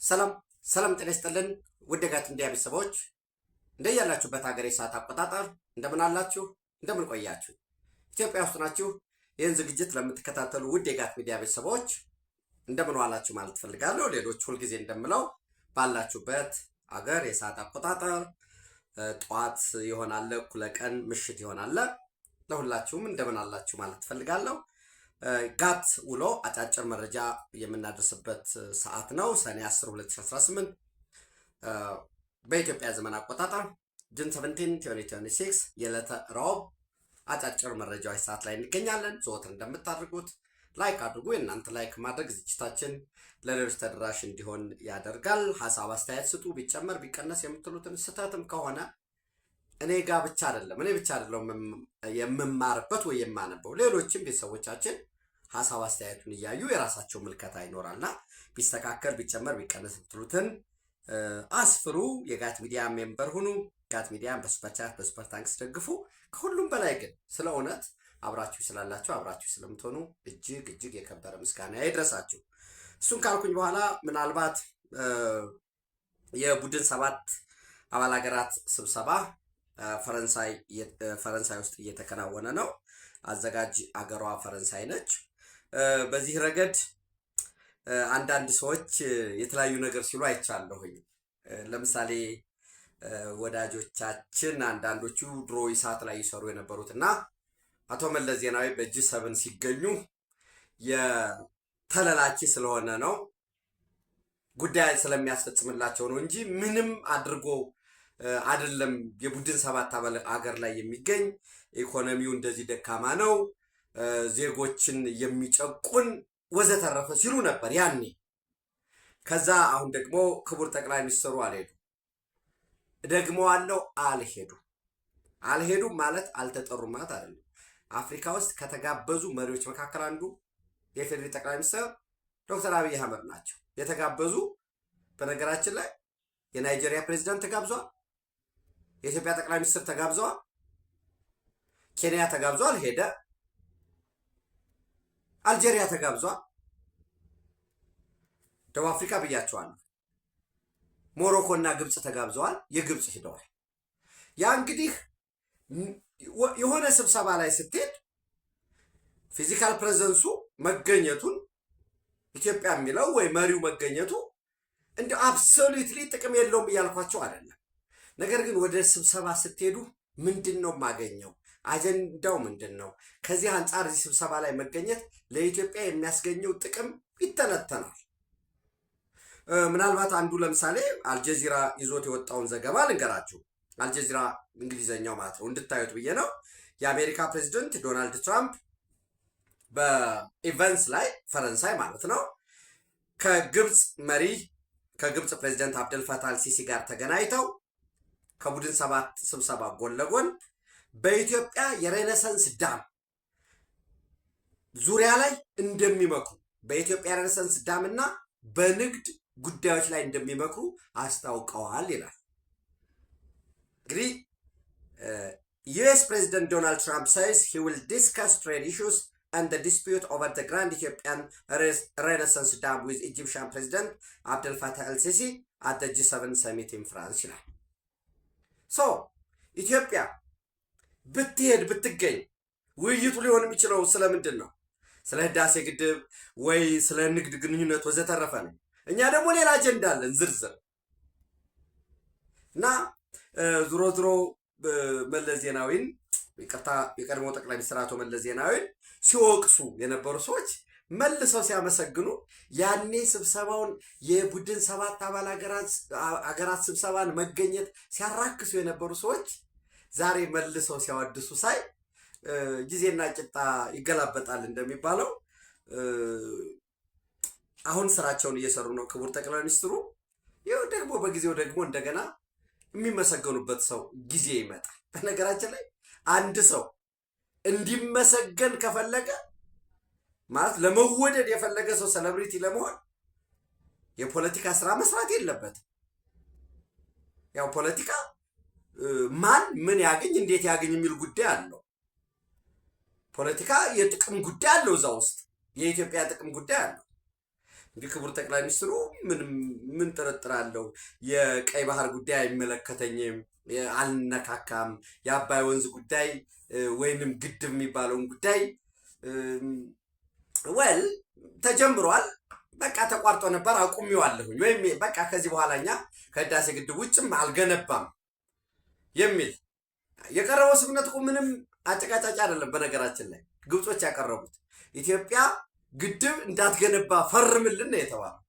ሰላም ሰላም ጤና ይስጥልን ውድ የጋት ሚዲያ ቤተሰቦች እንደያላችሁበት ሀገር የሰዓት አቆጣጠር እንደምን አላችሁ? እንደምን ቆያችሁ? ኢትዮጵያ ውስጥ ናችሁ ይህን ዝግጅት ለምትከታተሉ ውድ የጋት ሚዲያ ቤተሰቦች እንደምን ዋላችሁ ማለት ፈልጋለሁ። ሌሎች ሁልጊዜ እንደምለው ባላችሁበት ሀገር የሰዓት አቆጣጠር ጠዋት ይሆናል፣ እኩለ ቀን፣ ምሽት ይሆናል። ለሁላችሁም እንደምን አላችሁ ማለት ፈልጋለሁ። ጋት ውሎ አጫጭር መረጃ የምናደርስበት ሰዓት ነው። ሰኔ 10 2018 በኢትዮጵያ ዘመን አቆጣጠር ጁን 17 2026 የዕለተ ረቡዕ አጫጭር መረጃዎች ሰዓት ላይ እንገኛለን። ዘወትር እንደምታደርጉት ላይክ አድርጉ። የእናንተ ላይክ ማድረግ ዝግጅታችን ለሌሎች ተደራሽ እንዲሆን ያደርጋል። ሀሳብ አስተያየት ስጡ። ቢጨመር ቢቀነስ የምትሉትን ስህተትም ከሆነ እኔ ብቻ አይደለም የምማርበት ወይ የማነበው ሌሎችም ቤተሰቦቻችን ሀሳብ አስተያየቱን እያዩ የራሳቸው ምልከታ ይኖራልና ቢስተካከል ቢጨመር ቢቀነስ የምትሉትን አስፍሩ። የጋት ሚዲያ ሜምበር ሁኑ። ጋት ሚዲያን በሱፐር ቻት በሱፐር ታንክስ ደግፉ። ከሁሉም በላይ ግን ስለ እውነት አብራችሁ ስላላችሁ አብራችሁ ስለምትሆኑ እጅግ እጅግ የከበረ ምስጋና ይድረሳችሁ። እሱን ካልኩኝ በኋላ ምናልባት የቡድን 7 አባል ሀገራት ስብሰባ ፈረንሳይ ውስጥ እየተከናወነ ነው። አዘጋጅ አገሯ ፈረንሳይ ነች። በዚህ ረገድ አንዳንድ ሰዎች የተለያዩ ነገር ሲሉ አይቻለሁኝ። ለምሳሌ ወዳጆቻችን አንዳንዶቹ ድሮ ኢሳት ላይ ይሰሩ የነበሩትና አቶ መለስ ዜናዊ በጂ7 ሲገኙ የተለላኪ ስለሆነ ነው ጉዳይ ስለሚያስፈጽምላቸው ነው እንጂ ምንም አድርጎ አይደለም። የቡድን 7 አባል አገር ላይ የሚገኝ ኢኮኖሚው እንደዚህ ደካማ ነው፣ ዜጎችን የሚጨቁን ወዘተረፈ ሲሉ ነበር ያኔ። ከዛ አሁን ደግሞ ክቡር ጠቅላይ ሚኒስትሩ አልሄዱም ማለት አልተጠሩም ማለት አይደለም። አፍሪካ ውስጥ ከተጋበዙ መሪዎች መካከል አንዱ የፌዴሪ ጠቅላይ ሚኒስትር ዶክተር አብይ አህመድ ናቸው። የተጋበዙ በነገራችን ላይ የናይጄሪያ ፕሬዝዳንት ተጋብዟል። የኢትዮጵያ ጠቅላይ ሚኒስትር ተጋብዘዋል። ኬንያ ተጋብዟል፣ ሄደ። አልጄሪያ ተጋብዟል። ደቡብ አፍሪካ ብያቸዋለሁ። ሞሮኮ እና ግብፅ ተጋብዘዋል። የግብፅ ሄደዋል። ያ እንግዲህ የሆነ ስብሰባ ላይ ስትሄድ ፊዚካል ፕሬዘንሱ መገኘቱን ኢትዮጵያ የሚለው ወይ መሪው መገኘቱ እንደ አብሶሉትሊ ጥቅም የለውም እያልኳቸው አይደለም። ነገር ግን ወደ ስብሰባ ስትሄዱ ምንድን ነው የማገኘው? አጀንዳው ምንድን ነው? ከዚህ አንጻር እዚህ ስብሰባ ላይ መገኘት ለኢትዮጵያ የሚያስገኘው ጥቅም ይተነተናል። ምናልባት አንዱ ለምሳሌ አልጀዚራ ይዞት የወጣውን ዘገባ ልንገራችሁ። አልጀዚራ እንግሊዘኛው ማለት ነው እንድታዩት ብዬ ነው። የአሜሪካ ፕሬዚደንት ዶናልድ ትራምፕ በኢቨንትስ ላይ ፈረንሳይ ማለት ነው ከግብፅ ፕሬዚደንት አብደልፈታህ አልሲሲ ጋር ተገናኝተው ከቡድን 7 ስብሰባ ጎን ለጎን በኢትዮጵያ የሬኔሳንስ ዳም ዙሪያ ላይ እንደሚመክሩ በኢትዮጵያ ሬኔሳንስ ዳም እና በንግድ ጉዳዮች ላይ እንደሚመክሩ አስታውቀዋል ይላል። እንግዲህ ዩኤስ ፕሬዚደንት ዶናልድ ትራምፕ says he will discuss trade issues and the dispute over the Grand Ethiopian Renaissance Dam with Egyptian President Abdel Fattah al-Sisi at the G7 summit in France ይላል። ኢትዮጵያ ብትሄድ ብትገኝ ውይይቱ ሊሆን የሚችለው ስለምንድን ነው? ስለ ህዳሴ ግድብ ወይ ስለ ንግድ ግንኙነት ወዘተረፈ ነው። እኛ ደግሞ ሌላ አጀንዳ አለን ዝርዝር እና ዙሮ መለስ ዜናዊን ይቅርታ የቀድሞ ጠቅላይ ሚኒስትር አቶ መለስ ዜናዊን ሲወቅሱ የነበሩ ሰዎች መልሰው ሲያመሰግኑ ያኔ ስብሰባውን የቡድን 7 አባል አገራት ስብሰባን መገኘት ሲያራክሱ የነበሩ ሰዎች ዛሬ መልሰው ሲያወድሱ ሳይ ጊዜና ቂጣ ይገላበጣል እንደሚባለው አሁን ስራቸውን እየሰሩ ነው ክቡር ጠቅላይ ሚኒስትሩ። ይኸው ደግሞ በጊዜው ደግሞ እንደገና የሚመሰገኑበት ሰው ጊዜ ይመጣል። በነገራችን ላይ አንድ ሰው እንዲመሰገን ከፈለገ ማለት ለመወደድ የፈለገ ሰው ሴሌብሪቲ ለመሆን የፖለቲካ ስራ መስራት የለበትም። ያው ፖለቲካ ማን ምን ያገኝ እንዴት ያገኝ የሚል ጉዳይ አለው። ፖለቲካ የጥቅም ጉዳይ አለው፣ እዛ ውስጥ የኢትዮጵያ ጥቅም ጉዳይ አለው። እንግዲህ ክቡር ጠቅላይ ሚኒስትሩ ምን ጥርጥር አለው? የቀይ ባህር ጉዳይ አይመለከተኝም፣ አልነካካም፣ የአባይ ወንዝ ጉዳይ ወይንም ግድብ የሚባለውን ጉዳይ ወል ተጀምሯል፣ በቃ ተቋርጦ ነበር አቁሜዋለሁኝ፣ ወይም በቃ ከዚህ በኋላ እኛ ከህዳሴ ግድብ ውጭም አልገነባም የሚል የቀረበው ስምምነት እኮ ምንም አጨቃጫጭ አይደለም። በነገራችን ላይ ግብጾች ያቀረቡት ኢትዮጵያ ግድብ እንዳትገነባ ፈርምልን ነው የተባለው።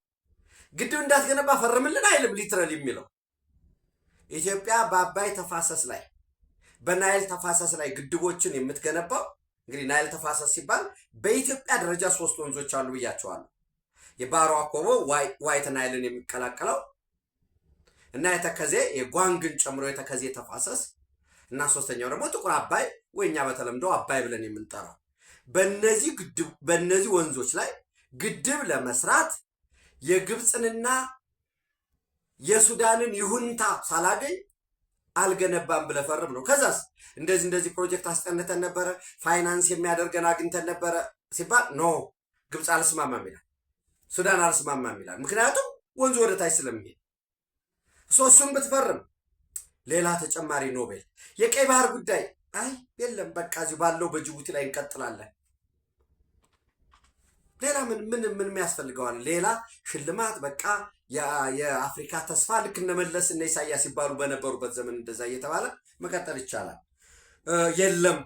ግድብ እንዳትገነባ ፈርምልን አይልም ሊትራሊ የሚለው ኢትዮጵያ በአባይ ተፋሰስ ላይ በናይል ተፋሰስ ላይ ግድቦችን የምትገነባው እንግዲህ ናይል ተፋሰስ ሲባል በኢትዮጵያ ደረጃ 3 ወንዞች አሉ ብያቸዋለሁ። የባሮ አኮቦ ዋይት ናይልን የሚቀላቀለው እና የተከዜ የጓንግን ጨምሮ የተከዜ ተፋሰስ እና ሶስተኛው ደግሞ ጥቁር አባይ ወይኛ በተለምዶ አባይ ብለን የምንጠራው በእነዚህ ወንዞች ላይ ግድብ ለመስራት የግብፅንና የሱዳንን ይሁንታ ሳላገኝ አልገነባም ብለህ ፈርም ነው። ከዛስ እንደዚህ ፕሮጀክት አስጠንተን ነበረ፣ ፋይናንስ የሚያደርገን አግኝተን ነበረ ሲባል ኖ ግብፅ አልስማማም ይላል፣ ሱዳን አልስማማም ይላል። ምክንያቱም ወንዙ ወደ ታች ስለሚሄድ እሱን ብትፈርም ሌላ ተጨማሪ ኖቤል። የቀይ ባህር ጉዳይ አይ የለም በቃ እዚሁ ባለው በጅቡቲ ላይ እንቀጥላለን። ሌላ ምን የሚያስፈልገዋል? ሌላ ሽልማት በቃ የአፍሪካ ተስፋ ልክ እነመለስ እነ ኢሳያስ ሲባሉ በነበሩበት ዘመን እንደዛ እየተባለ መቀጠል ይቻላል። የለም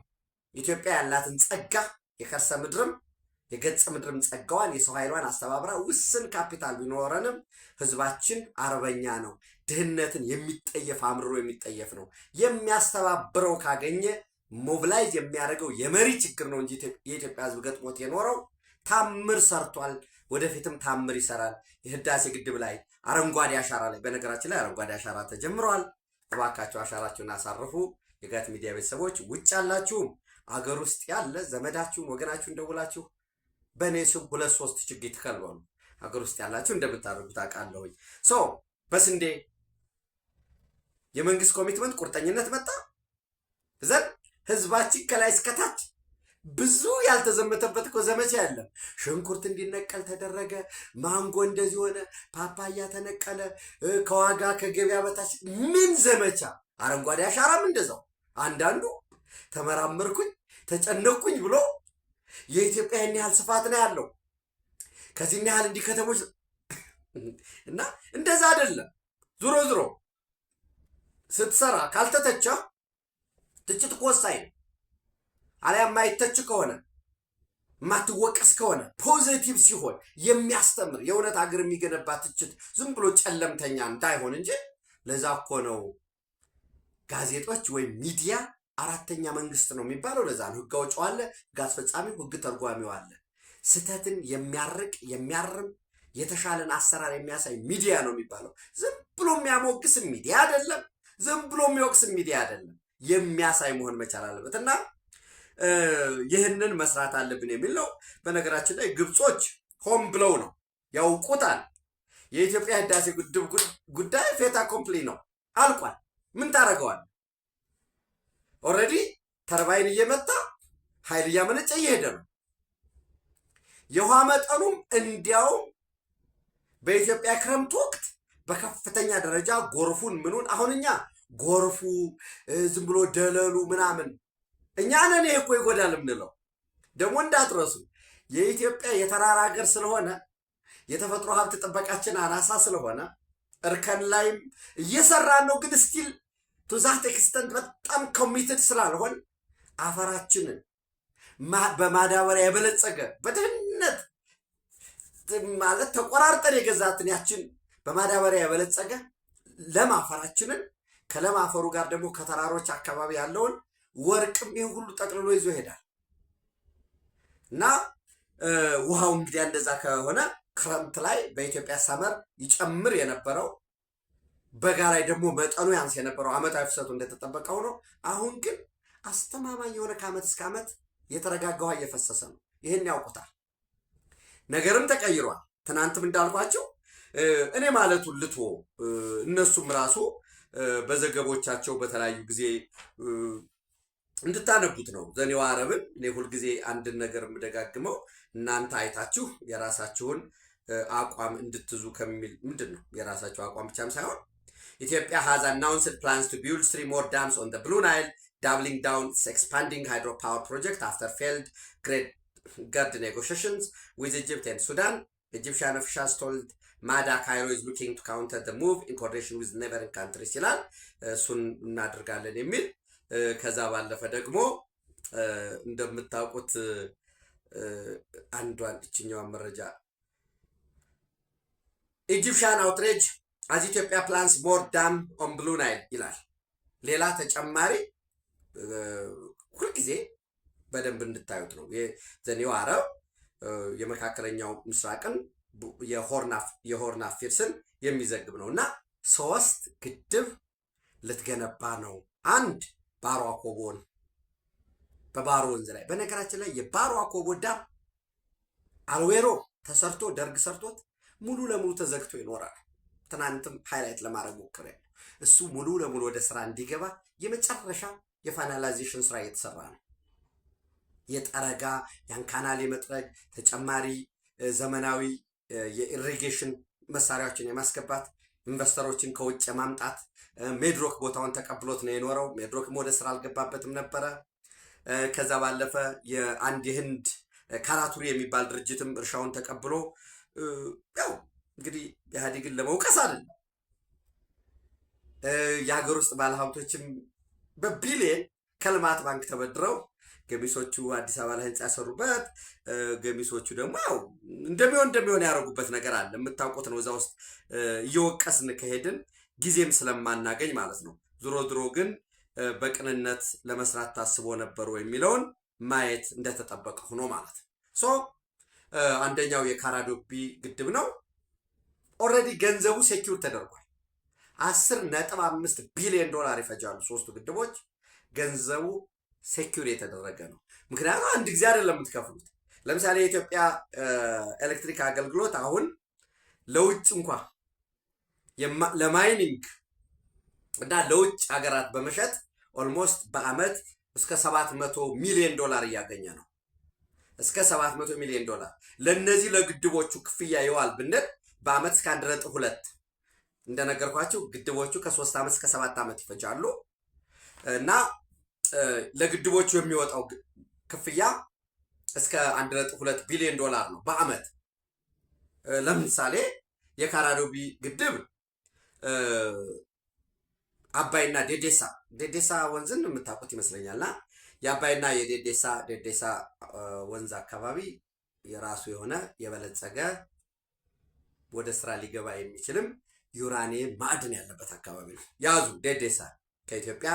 ኢትዮጵያ ያላትን ጸጋ የከርሰ ምድርም የገጽ ምድርም ጸጋዋን የሰው ኃይሏን አስተባብራ ውስን ካፒታል ቢኖረንም ህዝባችን አርበኛ ነው። ድህነትን የሚጠየፍ አምርሮ የሚጠየፍ ነው። የሚያስተባብረው ካገኘ ሞቢላይዝ የሚያደርገው የመሪ ችግር ነው እንጂ የኢትዮጵያ ህዝብ ገጥሞት የኖረው ታምር ሰርቷል። ወደፊትም ታምር ይሰራል። የህዳሴ ግድብ ላይ አረንጓዴ አሻራ ላይ በነገራችን ላይ አረንጓዴ አሻራ ተጀምሯል። እባካችሁ አሻራችሁን አሳርፉ። የጋት ሚዲያ ቤተሰቦች ውጭ ያላችሁም አገር ውስጥ ያለ ዘመዳችሁን ወገናችሁን ደውላችሁ በእኔ ስም 2-3 ችግኝ ትከልሉ። አገር ውስጥ ያላችሁ እንደምታደርጉት አውቃለሁኝ። በስንዴ የመንግስት ኮሚትመንት ቁርጠኝነት መጣ ዘን ህዝባችን ከላይ እስከታች ብዙ ያልተዘመተበት እኮ ዘመቻ ያለም። ሽንኩርት እንዲነቀል ተደረገ፣ ማንጎ እንደዚህ ሆነ፣ ፓፓያ ተነቀለ፣ ከዋጋ ከገበያ በታች ምን ዘመቻ። አረንጓዴ አሻራም እንደዛው። አንዳንዱ ተመራመርኩኝ ተጨነቅኩኝ ብሎ የኢትዮጵያ ይህን ያህል ስፋት ነው ያለው ከዚህን ያህል እንዲህ ከተሞች እና እንደዛ አይደለም። ዞሮ ስትሰራ ካልተተቻ ትችት እኮ ወሳኝ ነው። አሊያ የማይተች ከሆነ የማትወቀስ ከሆነ ፖዚቲቭ ሲሆን የሚያስተምር የእውነት ሀገር የሚገነባ ትችት ዝም ብሎ ጨለምተኛ እንዳይሆን እንጂ። ለዛ እኮ ነው ጋዜጦች ወይም ሚዲያ 4ኛ መንግስት ነው የሚባለው። ለዛ ነው ህግ አውጪው አለ፣ ህግ አስፈጻሚው፣ ህግ ተርጓሚው አለ። ስተትን የሚያርቅ የሚያርም የተሻለን አሰራር የሚያሳይ ሚዲያ ነው የሚባለው። ዝም ብሎ የሚያሞግስ ሚዲያ አይደለም፣ ዝም ብሎ የሚወቅስ ሚዲያ አይደለም። የሚያሳይ መሆን መቻል አለበት እና ይህንን መስራት አለብን የሚል ነው። በነገራችን ላይ ግብጾች ሆም ብለው ነው ያውቁታል። የኢትዮጵያ ህዳሴ ግድብ ጉዳይ ፌታ ኮምፕሊ ነው፣ አልቋል። ምን ታደርገዋል? ኦልሬዲ ተርባይን እየመጣ ኃይል እያመነጨ እየሄደ ነው። የውሃ መጠኑም እንዲያውም በኢትዮጵያ ክረምት ወቅት በከፍተኛ ደረጃ ጎርፉን ምኑን አሁን እኛ ጎርፉ ዝም ብሎ ደለሉ ምናምን እኛ ነን እኮ ይጎዳል የምንለው። ደግሞ እንዳትረሱ የኢትዮጵያ የተራራ ሀገር ስለሆነ የተፈጥሮ ሀብት ጥበቃችን አናሳ ስለሆነ እርከን ላይም እየሰራን ነው። ግን ስቲል ቱ ዛት ኤክስተንት በጣም ኮሚትድ ስላልሆን አፈራችንን በማዳበሪያ የበለጸገ በድህነት ማለት ተቆራርጠን የገዛትን ያችን በማዳበሪያ የበለጸገ ለም አፈራችንን ከለም አፈሩ ጋር ደግሞ ከተራሮች አካባቢ ያለውን ወርቅም ይህ ሁሉ ጠቅልሎ ይዞ ይሄዳል እና ውሃው እንግዲህ እንደዛ ከሆነ ክረምት ላይ በኢትዮጵያ ሰመር ይጨምር የነበረው በጋ ላይ ደግሞ መጠኑ ያንስ የነበረው ዓመታዊ ፍሰቱ እንደተጠበቀው ነው። አሁን ግን አስተማማኝ የሆነ ከዓመት እስከ ዓመት የተረጋጋ ውሃ እየፈሰሰ ነው። ይህን ያውቁታል። ነገርም ተቀይሯል። ትናንትም እንዳልኳቸው እኔ ማለቱን ልቶ እነሱም ራሱ በዘገቦቻቸው በተለያዩ ጊዜ እንድታነቡት ነው። ዘኔዋ አረብን እኔ ሁልጊዜ አንድን ነገር የምደጋግመው እናንተ አይታችሁ የራሳችሁን አቋም እንድትዙ ከሚል ምንድን ነው የራሳቸው አቋም ብቻም ሳይሆን ኢትዮጵያ has announced plans to build 3 more dams on the Blue Nile, doubling down its expanding hydropower project after failed GERD negotiations with Egypt and Sudan. Egyptian officials told Mada Cairo is looking to counter the move in coordination with neighboring countries ይላል። እሱን እናደርጋለን የሚል ከዛ ባለፈ ደግሞ እንደምታውቁት አንዷን እችኛዋን መረጃ Egyptian outrage as Ethiopia plans more dam on Blue Nile ይላል። ሌላ ተጨማሪ ሁልጊዜ በደንብ እንድታዩት ነው። የዘኔው አረብ የመካከለኛው ምስራቅን የሆርን አፌርስን የሚዘግብ ነውና 3 ግድብ ልትገነባ ነው። አንድ ባሮ አኮቦን በባሮ ወንዝ ላይ በነገራችን ላይ የባሮ አኮቦ ዳም አልዌሮ ተሰርቶ ደርግ ሰርቶት ሙሉ ለሙሉ ተዘግቶ ይኖራል። ትናንትም ሃይላይት ለማድረግ ሞክሬያለሁ። እሱ ሙሉ ለሙሉ ወደ ስራ እንዲገባ የመጨረሻ የፋይናላይዜሽን ስራ እየተሰራ ነው። የጠረጋ ያን ካናል የመጥረግ ተጨማሪ ዘመናዊ የኢሪጌሽን መሳሪያዎችን የማስገባት ኢንቨስተሮችን ከውጭ የማምጣት ሜድሮክ ቦታውን ተቀብሎት ነው የኖረው። ሜድሮክም ወደ ስራ አልገባበትም ነበረ። ከዛ ባለፈ የአንድ የህንድ ካራቱሪ የሚባል ድርጅትም እርሻውን ተቀብሎ ያው እንግዲህ ኢህአዴግን ለመውቀስ አይደለም የሀገር ውስጥ ባለሀብቶችም በቢሊየን ከልማት ባንክ ተበድረው ገሚሶቹ አዲስ አበባ ላይ ህንጻ ያሰሩበት ገሚሶቹ ደግሞ ያው እንደሚሆን ያደረጉበት ነገር አለ። የምታውቁት ነው። እዛ ውስጥ እየወቀስን ከሄድን ጊዜም ስለማናገኝ ማለት ነው። ዞሮ ግን በቅንነት ለመስራት ታስቦ ነበር ወይ የሚለውን ማየት እንደተጠበቀ ሆኖ ማለት ነው። አንደኛው የካራዶቢ ግድብ ነው። ኦልሬዲ ገንዘቡ ሴኪዩር ተደርጓል። 10.5 ቢሊዮን ዶላር ይፈጃሉ 3ቱ ግድቦች። ገንዘቡ ሴኪዩር የተደረገ ነው። ምክንያቱም አንድ ጊዜ አይደለም የምትከፍሉት። ለምሳሌ የኢትዮጵያ ኤሌክትሪክ አገልግሎት አሁን ለውጭ እንኳን ለማይኒንግ እና ለውጭ ሀገራት በመሸጥ ኦልሞስት በአመት እስከ 700 ሚሊዮን ዶላር እያገኘ ነው። እስከ 700 ሚሊዮን ዶላር ለነዚህ ለግድቦቹ ክፍያ ይዋል ብንል በአመት እስከ 1.2 እንደነገርኳችሁ ግድቦቹ ከ3 አመት እስከ 7 አመት ይፈጃሉ እና ለግድቦቹ የሚወጣው ክፍያ እስከ 1.2 ቢሊዮን ዶላር ነው በአመት። ለምሳሌ የካራዶቢ ግድብ አባይና ዴዴሳ ወንዝን የምታውቁት ይመስለኛልና የአባይና የዴዴሳ ወንዝ አካባቢ የራሱ የሆነ የበለጸገ ወደ ስራ ሊገባ የሚችልም ዩራኒየም ማዕድን ያለበት አካባቢ ነው። ያዙ ዴዴሳ ከኢትዮጵያ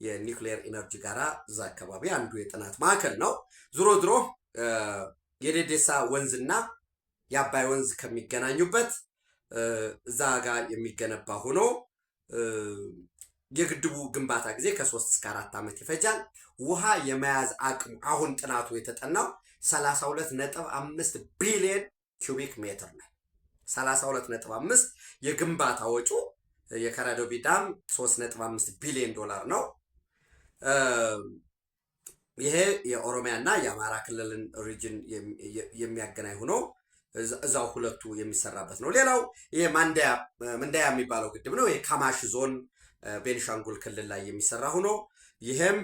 የኒውክሌር ኢነርጂ ጋራ እዛ አካባቢ አንዱ የጥናት ማዕከል ነው። ዞሮ የዴዴሳ ወንዝና የአባይ ወንዝ ከሚገናኙበት እዛ ጋር የሚገነባ ሆኖ የግድቡ ግንባታ ጊዜ ከ3 እስከ 4 አመት ይፈጃል። ውሃ የመያዝ አቅሙ አሁን ጥናቱ የተጠናው 32.5 ቢሊዮን ኪዩቢክ ሜትር ነው። 32.5 የግንባታ ወጪው የካራዶቢ ዳም 3.5 ቢሊዮን ዶላር ነው። ይሄ የኦሮሚያና የአማራ ክልልን ሪጅን የሚያገናኝ ሆኖ እዛው ሁለቱ የሚሰራበት ነው። ሌላው ይሄ መንዳያ የሚባለው ግድብ ነው። ይሄ ካማሽ ዞን ቤኒሻንጉል ክልል ላይ የሚሰራ ሆኖ ይሄም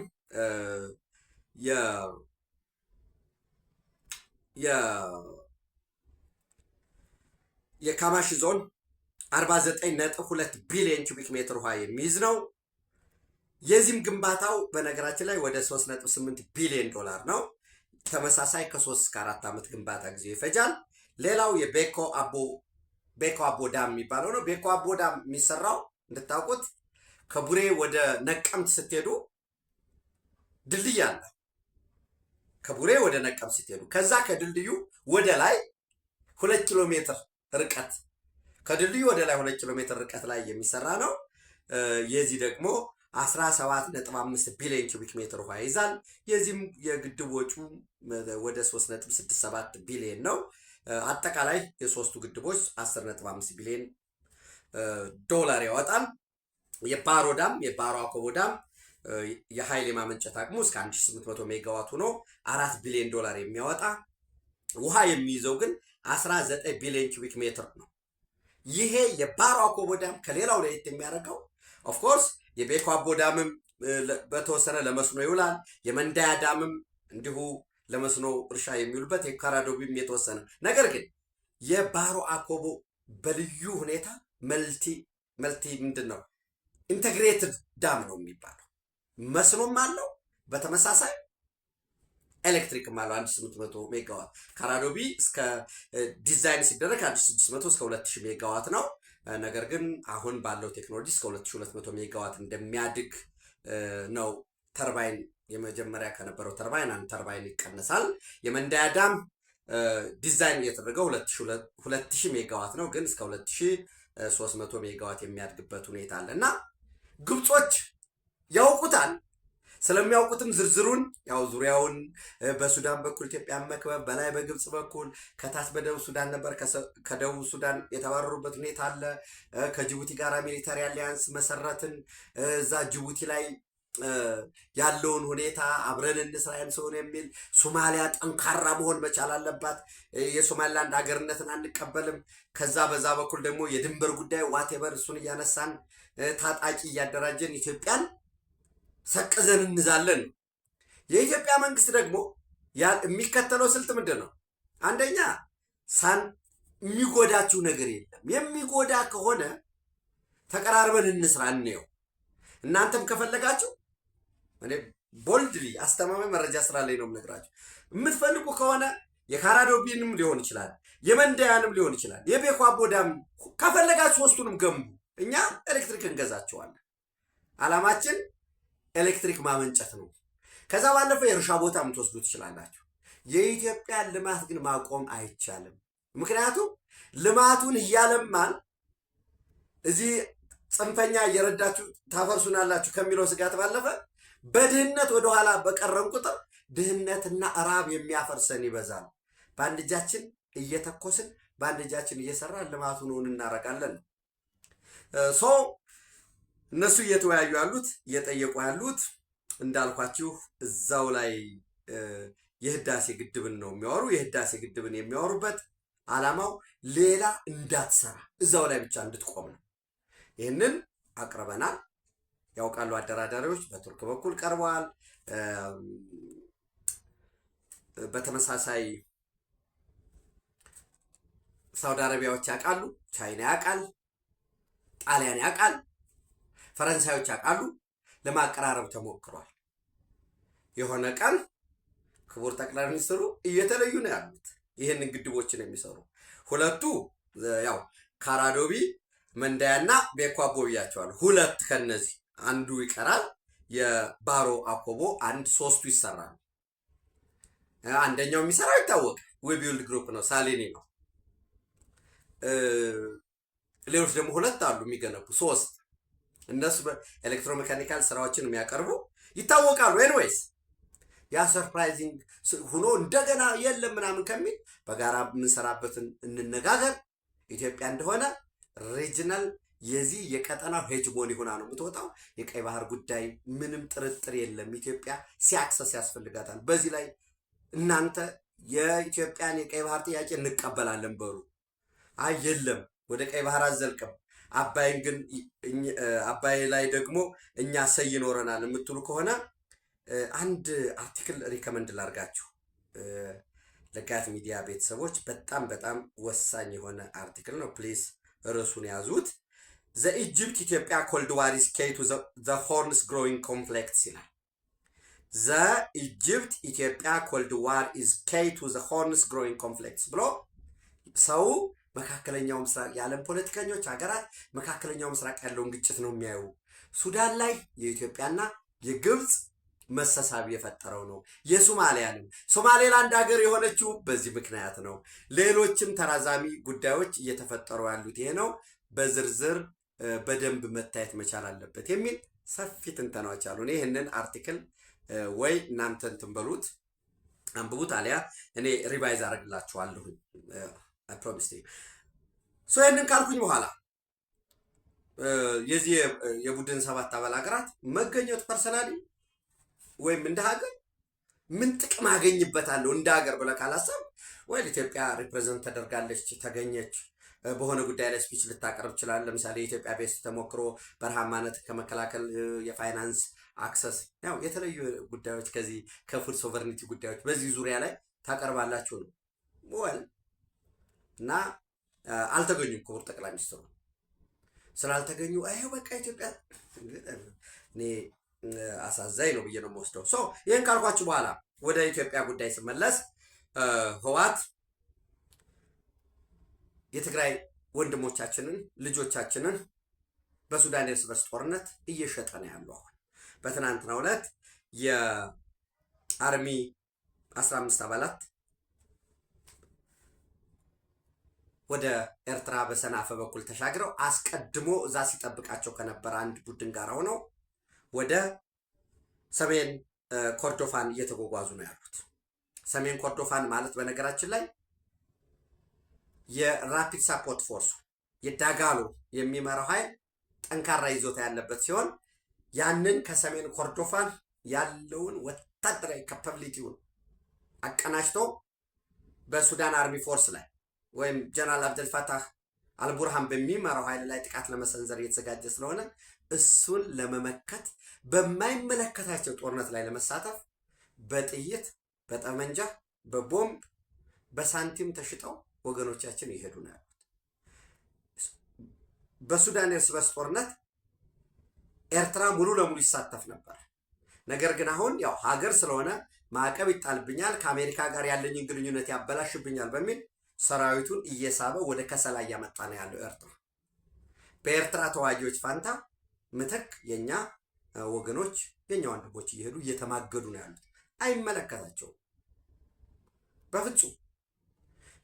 የካማሽ ዞን 49.2 ቢሊዮን ኪዩቢክ ሜትር ውሃ የሚይዝ ነው። የዚህም ግንባታው በነገራችን ላይ ወደ 3.8 ቢሊዮን ዶላር ነው። ተመሳሳይ ከ3 እስከ 4 አመት ግንባታ ጊዜ ይፈጃል። ሌላው የቤኮ አቦ ዳም የሚባለው ነው። ቤኮ አቦ ዳም የሚሰራው እንድታውቁት ከቡሬ ወደ ነቀምት ስትሄዱ ድልድይ አለ። ከቡሬ ወደ ነቀምት ስትሄዱ ከዛ ከድልድዩ ወደ ላይ 2 ኪሎ ሜትር ርቀት ከድልድዩ ወደ ላይ 2 ኪሎ ሜትር ርቀት ላይ የሚሰራ ነው። የዚህ ደግሞ 17.5 ቢሊዮን ኪዩቢክ ሜትር ውሃ ይዛል። የዚህም የግድብ ወጪው ወደ 3.67 ቢሊዮን ነው። አጠቃላይ የሶስቱ ግድቦች 10.5 ቢሊዮን ዶላር ያወጣል። የባሮ አኮቦ ዳም የኃይል የማመንጨት አቅሙ እስከ 1800 ሜጋዋት ሆኖ 4 ቢሊዮን ዶላር የሚያወጣ ውሃ የሚይዘው ግን 19 ቢሊዮን ኪዩቢክ ሜትር ነው። ይሄ የባሮ አኮቦ ዳም ከሌላው ለየት የሚያደርገው ኦፍኮርስ የቤኮ አቦ ዳምም በተወሰነ ለመስኖ ይውላል። የመንዳያ ዳምም እንዲሁ ለመስኖ እርሻ የሚውልበት፣ የካራዶቢም የተወሰነ። ነገር ግን የባሮ አኮቦ በልዩ ሁኔታ መልቲ ምንድን ነው ኢንተግሬትድ ዳም ነው የሚባለው። መስኖም አለው፣ በተመሳሳይ ኤሌክትሪክም አለው 1800 ሜጋዋት። ካራዶቢ እስከ ዲዛይን ሲደረግ 1600 እስከ 2000 ሜጋዋት ነው። ነገር ግን አሁን ባለው ቴክኖሎጂ እስከ 2200 ሜጋዋት እንደሚያድግ ነው። ተርባይን የመጀመሪያ ከነበረው ተርባይን አንድ ተርባይን ይቀነሳል። የመንዳያ ዳም ዲዛይን እየተደረገው 2000 ሜጋዋት ነው፣ ግን እስከ 2300 ሜጋዋት የሚያድግበት ሁኔታ አለ እና ግብጾች ያውቁታል። ስለሚያውቁትም ዝርዝሩን ያው ዙሪያውን በሱዳን በኩል ኢትዮጵያን መክበብ፣ በላይ በግብጽ በኩል ከታች በደቡብ ሱዳን ነበር። ከደቡብ ሱዳን የተባረሩበት ሁኔታ አለ። ከጅቡቲ ጋር ሚሊታሪ አሊያንስ መሰረትን። እዛ ጅቡቲ ላይ ያለውን ሁኔታ አብረን እንስራን ሰውን የሚል ሶማሊያ ጠንካራ መሆን መቻል አለባት። የሶማሊላንድ ሀገርነትን አንቀበልም። ከዛ በዛ በኩል ደግሞ የድንበር ጉዳይ ዋቴቨር እሱን እያነሳን ታጣቂ እያደራጀን ኢትዮጵያን ሰቅዘን እንዛለን። የኢትዮጵያ መንግስት ደግሞ የሚከተለው ስልት ምንድን ነው? አንደኛ የሚጎዳችሁ ነገር የለም። የሚጎዳ ከሆነ ተቀራርበን እንስራ እንየው። እናንተም ከፈለጋችሁ እኔ ቦልድሊ አስተማማኝ መረጃ ስላለኝ ነው የምነግራችሁ። የምትፈልጉ ከሆነ የካራዶቢንም ሊሆን ይችላል፣ የመንዳያንም ሊሆን ይችላል፣ የቤኮ አቦ ዳም ከፈለጋችሁ ሶስቱንም ገንቡ። እኛ ኤሌክትሪክ እንገዛቸዋለን። አላማችን ኤሌክትሪክ ማመንጨት ነው። ከዛ ባለፈ የእርሻ ቦታ የምትወስዱ ትችላላችሁ። የኢትዮጵያን ልማት ግን ማቆም አይቻልም። ምክንያቱም ልማቱን እያለማን እዚህ ጽንፈኛ እየረዳችሁ ታፈርሱናላችሁ ከሚለው ስጋት ባለፈ በድህነት ወደኋላ በቀረን ቁጥር ድህነትና እራብ የሚያፈርሰን ይበዛል። በአንድ እጃችን እየተኮስን በአንድ እጃችን እየሰራን ልማቱን እውን እናደርጋለን። እነሱ እየተወያዩ ያሉት እየጠየቁ ያሉት እንዳልኳችሁ እዛው ላይ የህዳሴ ግድብን ነው የሚያወሩ። የህዳሴ ግድብን የሚያወሩበት ዓላማው ሌላ እንዳትሰራ እዛው ላይ ብቻ እንድትቆም ነው። ይህንን አቅርበናል። ያውቃሉ አደራዳሪዎች በቱርክ በኩል ቀርበዋል። በተመሳሳይ ሳውዲ አረቢያዎች ያውቃሉ፣ ቻይና ያውቃል፣ ጣሊያን ያውቃል፣ ፈረንሳዮች ያውቃሉ። ለማቀራረብ ተሞክሯል። የሆነ ቀን ክቡር ጠቅላይ ሚኒስትሩ እየተለዩ ነው ያሉት ይህንን ግድቦችን የሚሰሩ ሁለቱ ያው ካራዶቢ መንዳያና ቤኮ አቦ ብያቸዋል። ሁለት ከነዚህ አንዱ ይቀራል። የባሮ አኮቦ ሶስቱ ይሰራሉ። አንደኛው የሚሰራው ይታወቅ ዌቢውልድ ግሩፕ ነው፣ ሳሌኒ ነው። ሌሎች ደግሞ ሁለት አሉ የሚገነቡ ሶስት። እነሱ በኤሌክትሮሜካኒካል ስራዎችን የሚያቀርቡ ይታወቃሉ። ኤንዌይስ ያ ሰርፕራይዚንግ ሆኖ እንደገና የለም ምናምን ከሚል በጋራ የምንሰራበትን እንነጋገር። ኢትዮጵያ እንደሆነ ሪጅናል የዚህ የቀጠናው ሄጅሞኒ ሆና ነው የምትወጣው። የቀይ ባህር ጉዳይ ምንም ጥርጥር የለም። ኢትዮጵያ ሲያክሰስ ያስፈልጋታል። በዚህ ላይ እናንተ የኢትዮጵያን የቀይ ባህር ጥያቄ እንቀበላለን በሉ። አይ የለም ወደ ቀይ ባህር አዘልቅም፣ አባይን ግን አባይ ላይ ደግሞ እኛ ሰይ ይኖረናል የምትሉ ከሆነ አንድ አርቲክል ሪከመንድ ላርጋችሁ። ለጋት ሚዲያ ቤተሰቦች በጣም በጣም ወሳኝ የሆነ አርቲክል ነው። ፕሊዝ ርዕሱን ያዙት። ዘ ኢጅፕት ኢትዮጵያ ኮልድ ዋር ኢዝ ኬይ ቱ ዘ ሆርንስ ግሮዊንግ ኮንፍሊክትስ ይላል። ዘ ኢጅፕት ኢትዮጵያ ኮልድ ዋር ኢዝ ኬይ ቱ ዘ ሆርንስ ግሮዊንግ ኮንፍሊክትስ ብሎ ሰው መካከለኛው ምስራቅ የዓለም ፖለቲከኞች ሀገራት መካከለኛው ምስራቅ ያለውን ግጭት ነው የሚያዩ። ሱዳን ላይ የኢትዮጵያና የግብፅ መሰሳቢ የፈጠረው ነው። የሶማሊያንም ሶማሌላንድ ሀገር የሆነችው በዚህ ምክንያት ነው። ሌሎችም ተራዛሚ ጉዳዮች እየተፈጠሩ ያሉት ይሄ ነው። በዝርዝር በደንብ መታየት መቻል አለበት የሚል ሰፊ ትንተናዎች አሉ። እኔ ይህንን አርቲክል ወይ እናንተ እንትን በሉት አንብቡት፣ አሊያ እኔ ሪቫይዝ አደርግላችኋለሁ። አይ ፕሮሚስ ዩ። ይህንን ካልኩኝ በኋላ የዚህ የቡድን 7 አባል ሀገራት መገኘቱ ፐርሰናሊ ወይም እንደ ሀገር ምን ጥቅም አገኝበታለሁ እንደ ሀገር ብለህ ካላሰብ ወይ ኢትዮጵያ ሪፕሬዘንት ተደርጋለች ተገኘች በሆነ ጉዳይ ላይ ስፒች ልታቀርብ ይችላል። ለምሳሌ የኢትዮጵያ ቤስት ተሞክሮ በረሃማነት ከመከላከል የፋይናንስ አክሰስ ያው የተለዩ ጉዳዮች ከዚህ ከፉድ ሶቨርኒቲ ጉዳዮች በዚህ ዙሪያ ላይ ታቀርባላችሁ ነው ወል እና አልተገኙም። ክቡር ጠቅላይ ሚኒስትሩ ስላልተገኙ አይው በቃ ኢትዮጵያ እኔ አሳዛኝ ነው ብዬ ነው የምወስደው። ሶ ይሄን ካልኳችሁ በኋላ ወደ ኢትዮጵያ ጉዳይ ስመለስ ህወሓት የትግራይ ወንድሞቻችንን ልጆቻችንን በሱዳን የእርስ በርስ ጦርነት እየሸጠ ነው ያለው። አሁን በትናንትናው ዕለት የአርሚ 15 አባላት ወደ ኤርትራ በሰናፈ በኩል ተሻግረው አስቀድሞ እዛ ሲጠብቃቸው ከነበረ አንድ ቡድን ጋር ሆነው ወደ ሰሜን ኮርዶፋን እየተጓጓዙ ነው ያሉት። ሰሜን ኮርዶፋን ማለት በነገራችን ላይ የራፒድ ሳፖርት ፎርስ የዳጋሎ የሚመራው ኃይል ጠንካራ ይዞታ ያለበት ሲሆን ያንን ከሰሜን ኮርዶፋን ያለውን ወታደራዊ ካፓቢሊቲውን አቀናጅቶ በሱዳን አርሚ ፎርስ ላይ ወይም ጀነራል አብደልፋታህ አልቡርሃን በሚመራው ኃይል ላይ ጥቃት ለመሰንዘር እየተዘጋጀ ስለሆነ እሱን ለመመከት በማይመለከታቸው ጦርነት ላይ ለመሳተፍ በጥይት በጠመንጃ በቦምብ በሳንቲም ተሽጠው ወገኖቻችን ይሄዱ ነው ያሉት። በሱዳን የእርስ በርስ ጦርነት ኤርትራ ሙሉ ለሙሉ ይሳተፍ ነበር። ነገር ግን አሁን ያው ሀገር ስለሆነ ማዕቀብ ይጣልብኛል፣ ከአሜሪካ ጋር ያለኝን ግንኙነት ያበላሽብኛል በሚል ሰራዊቱን እየሳበ ወደ ከሰላ እያመጣ ነው ያለው ኤርትራ። በኤርትራ ተዋጊዎች ፋንታ ምትክ የኛ ወገኖች የኛ ወንድሞች እየሄዱ እየተማገዱ ነው ያሉት። አይመለከታቸውም በፍጹም።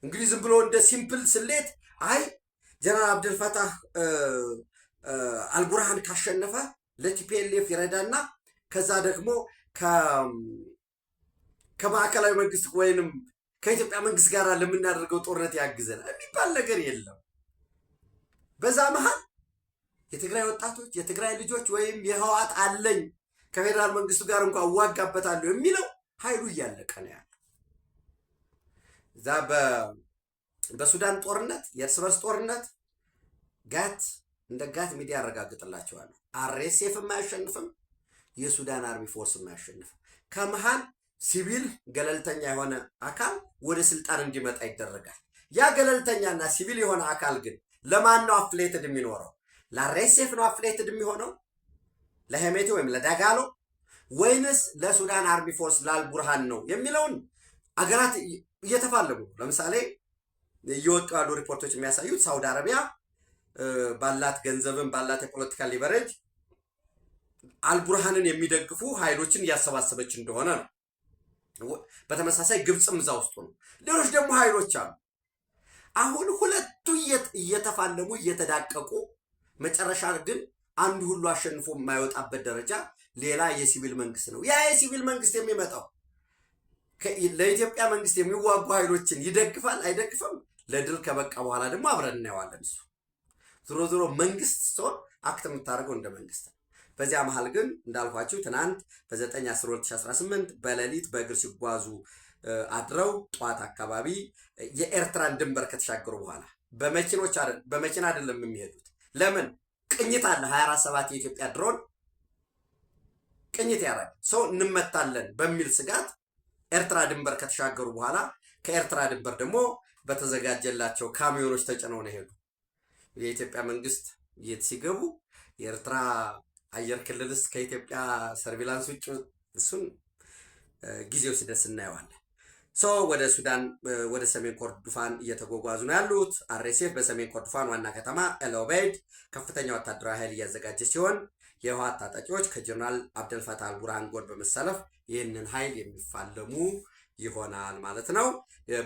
እንግዲህ ዝም ብሎ እንደ ሲምፕል ስሌት አይ ጀነራል አብደልፋታህ አልቡርሃን ካሸነፈ ለቲፒኤልኤፍ ይረዳና ከዛ ደግሞ ከማዕከላዊ መንግስት ወይንም ከኢትዮጵያ መንግስት ጋር ለምናደርገው ጦርነት ያግዘናል የሚባል ነገር የለም። በዛ መሃል የትግራይ ወጣቶች የትግራይ ልጆች ወይም የህወሓት አለኝ ከፌዴራል መንግስቱ ጋር እንኳን እዋጋበታለሁ የሚለው ኃይሉ እያለቀ ነው ያለው። እዛ በሱዳን ጦርነት የእርስ በርስ ጦርነት እንደ ጋት ሚዲያ ያረጋግጥላቸዋል። አርኤስኤፍ የማያሸንፍም፣ የሱዳን አርሚ ፎርስ የማያሸንፍም። ከመሃል ሲቪል ገለልተኛ የሆነ አካል ወደ ስልጣን እንዲመጣ ይደረጋል። ያ ገለልተኛና ሲቪል የሆነ አካል ግን ለማን ነው አፍሌትድ የሚኖረው? ለአርኤስኤፍ ነው አፍሌትድ የሚሆነው? ለሄሜቲ ወይም ለዳጋሎ ወይንስ ለሱዳን አርሚ ፎርስ ለአልቡርሃን ነው የሚለውን አገራት እየተፋለሙ። ለምሳሌ እየወጡ ያሉ ሪፖርቶች የሚያሳዩት ሳውዲ አረቢያ ባላት ገንዘብን ባላት የፖለቲካ ሊቨሬጅ አልቡርሃንን የሚደግፉ ኃይሎችን እያሰባሰበች እንደሆነ ነው። በተመሳሳይ ግብፅም እዛ ውስጡ ነው። ሌሎች ደግሞ ኃይሎች አሉ። አሁን ሁለቱ እየተፋለሙ እየተዳቀቁ መጨረሻ ግን አንዱ ሁሉ አሸንፎ የማይወጣበት ደረጃ ሌላ የሲቪል መንግስት ነው። ያ የሲቪል መንግስት የሚመጣው ለኢትዮጵያ መንግስት የሚዋጉ ኃይሎችን ይደግፋል አይደግፍም? ለድል ከበቃ በኋላ ደግሞ አብረን እናየዋለን። እሱ ዞሮ መንግስት ሲሆን አክት የምታደርገው እንደ መንግስት ነው። በዚያ መሃል ግን እንዳልኳችሁ ትናንት በ9/10/2018 በሌሊት በእግር ሲጓዙ አድረው ጠዋት አካባቢ የኤርትራን ድንበር ከተሻገሩ በኋላ በመኪና አይደለም የሚሄዱት። ለምን? ቅኝት አለ። 24/7 የኢትዮጵያ ድሮን ቅኝት ያደርጋል። ሰው እንመታለን በሚል ስጋት ኤርትራ ድንበር ከተሻገሩ በኋላ ከኤርትራ ድንበር ደግሞ በተዘጋጀላቸው ካሚዮኖች ተጭነው ነው ሄዱ። የኢትዮጵያ መንግስት የት ሲገቡ የኤርትራ አየር ክልልስ ከኢትዮጵያ ሰርቪላንስ ውጭ እሱን ጊዜው ሲደርስ እናየዋለን። ወደ ሱዳን ወደ ሰሜን ኮርዶፋን እየተጓጓዙ ነው ያሉት። አርኤስኤፍ በሰሜን ኮርዶፋን ዋና ከተማ ኤልኦቤይድ ከፍተኛ ወታደራዊ ኃይል እያዘጋጀ ሲሆን የህወሓት ታጣቂዎች ከጀነራል አብደልፋታህ አልቡርሃን ጎን በመሰለፍ ይህንን ኃይል የሚፋለሙ ይሆናል ማለት ነው።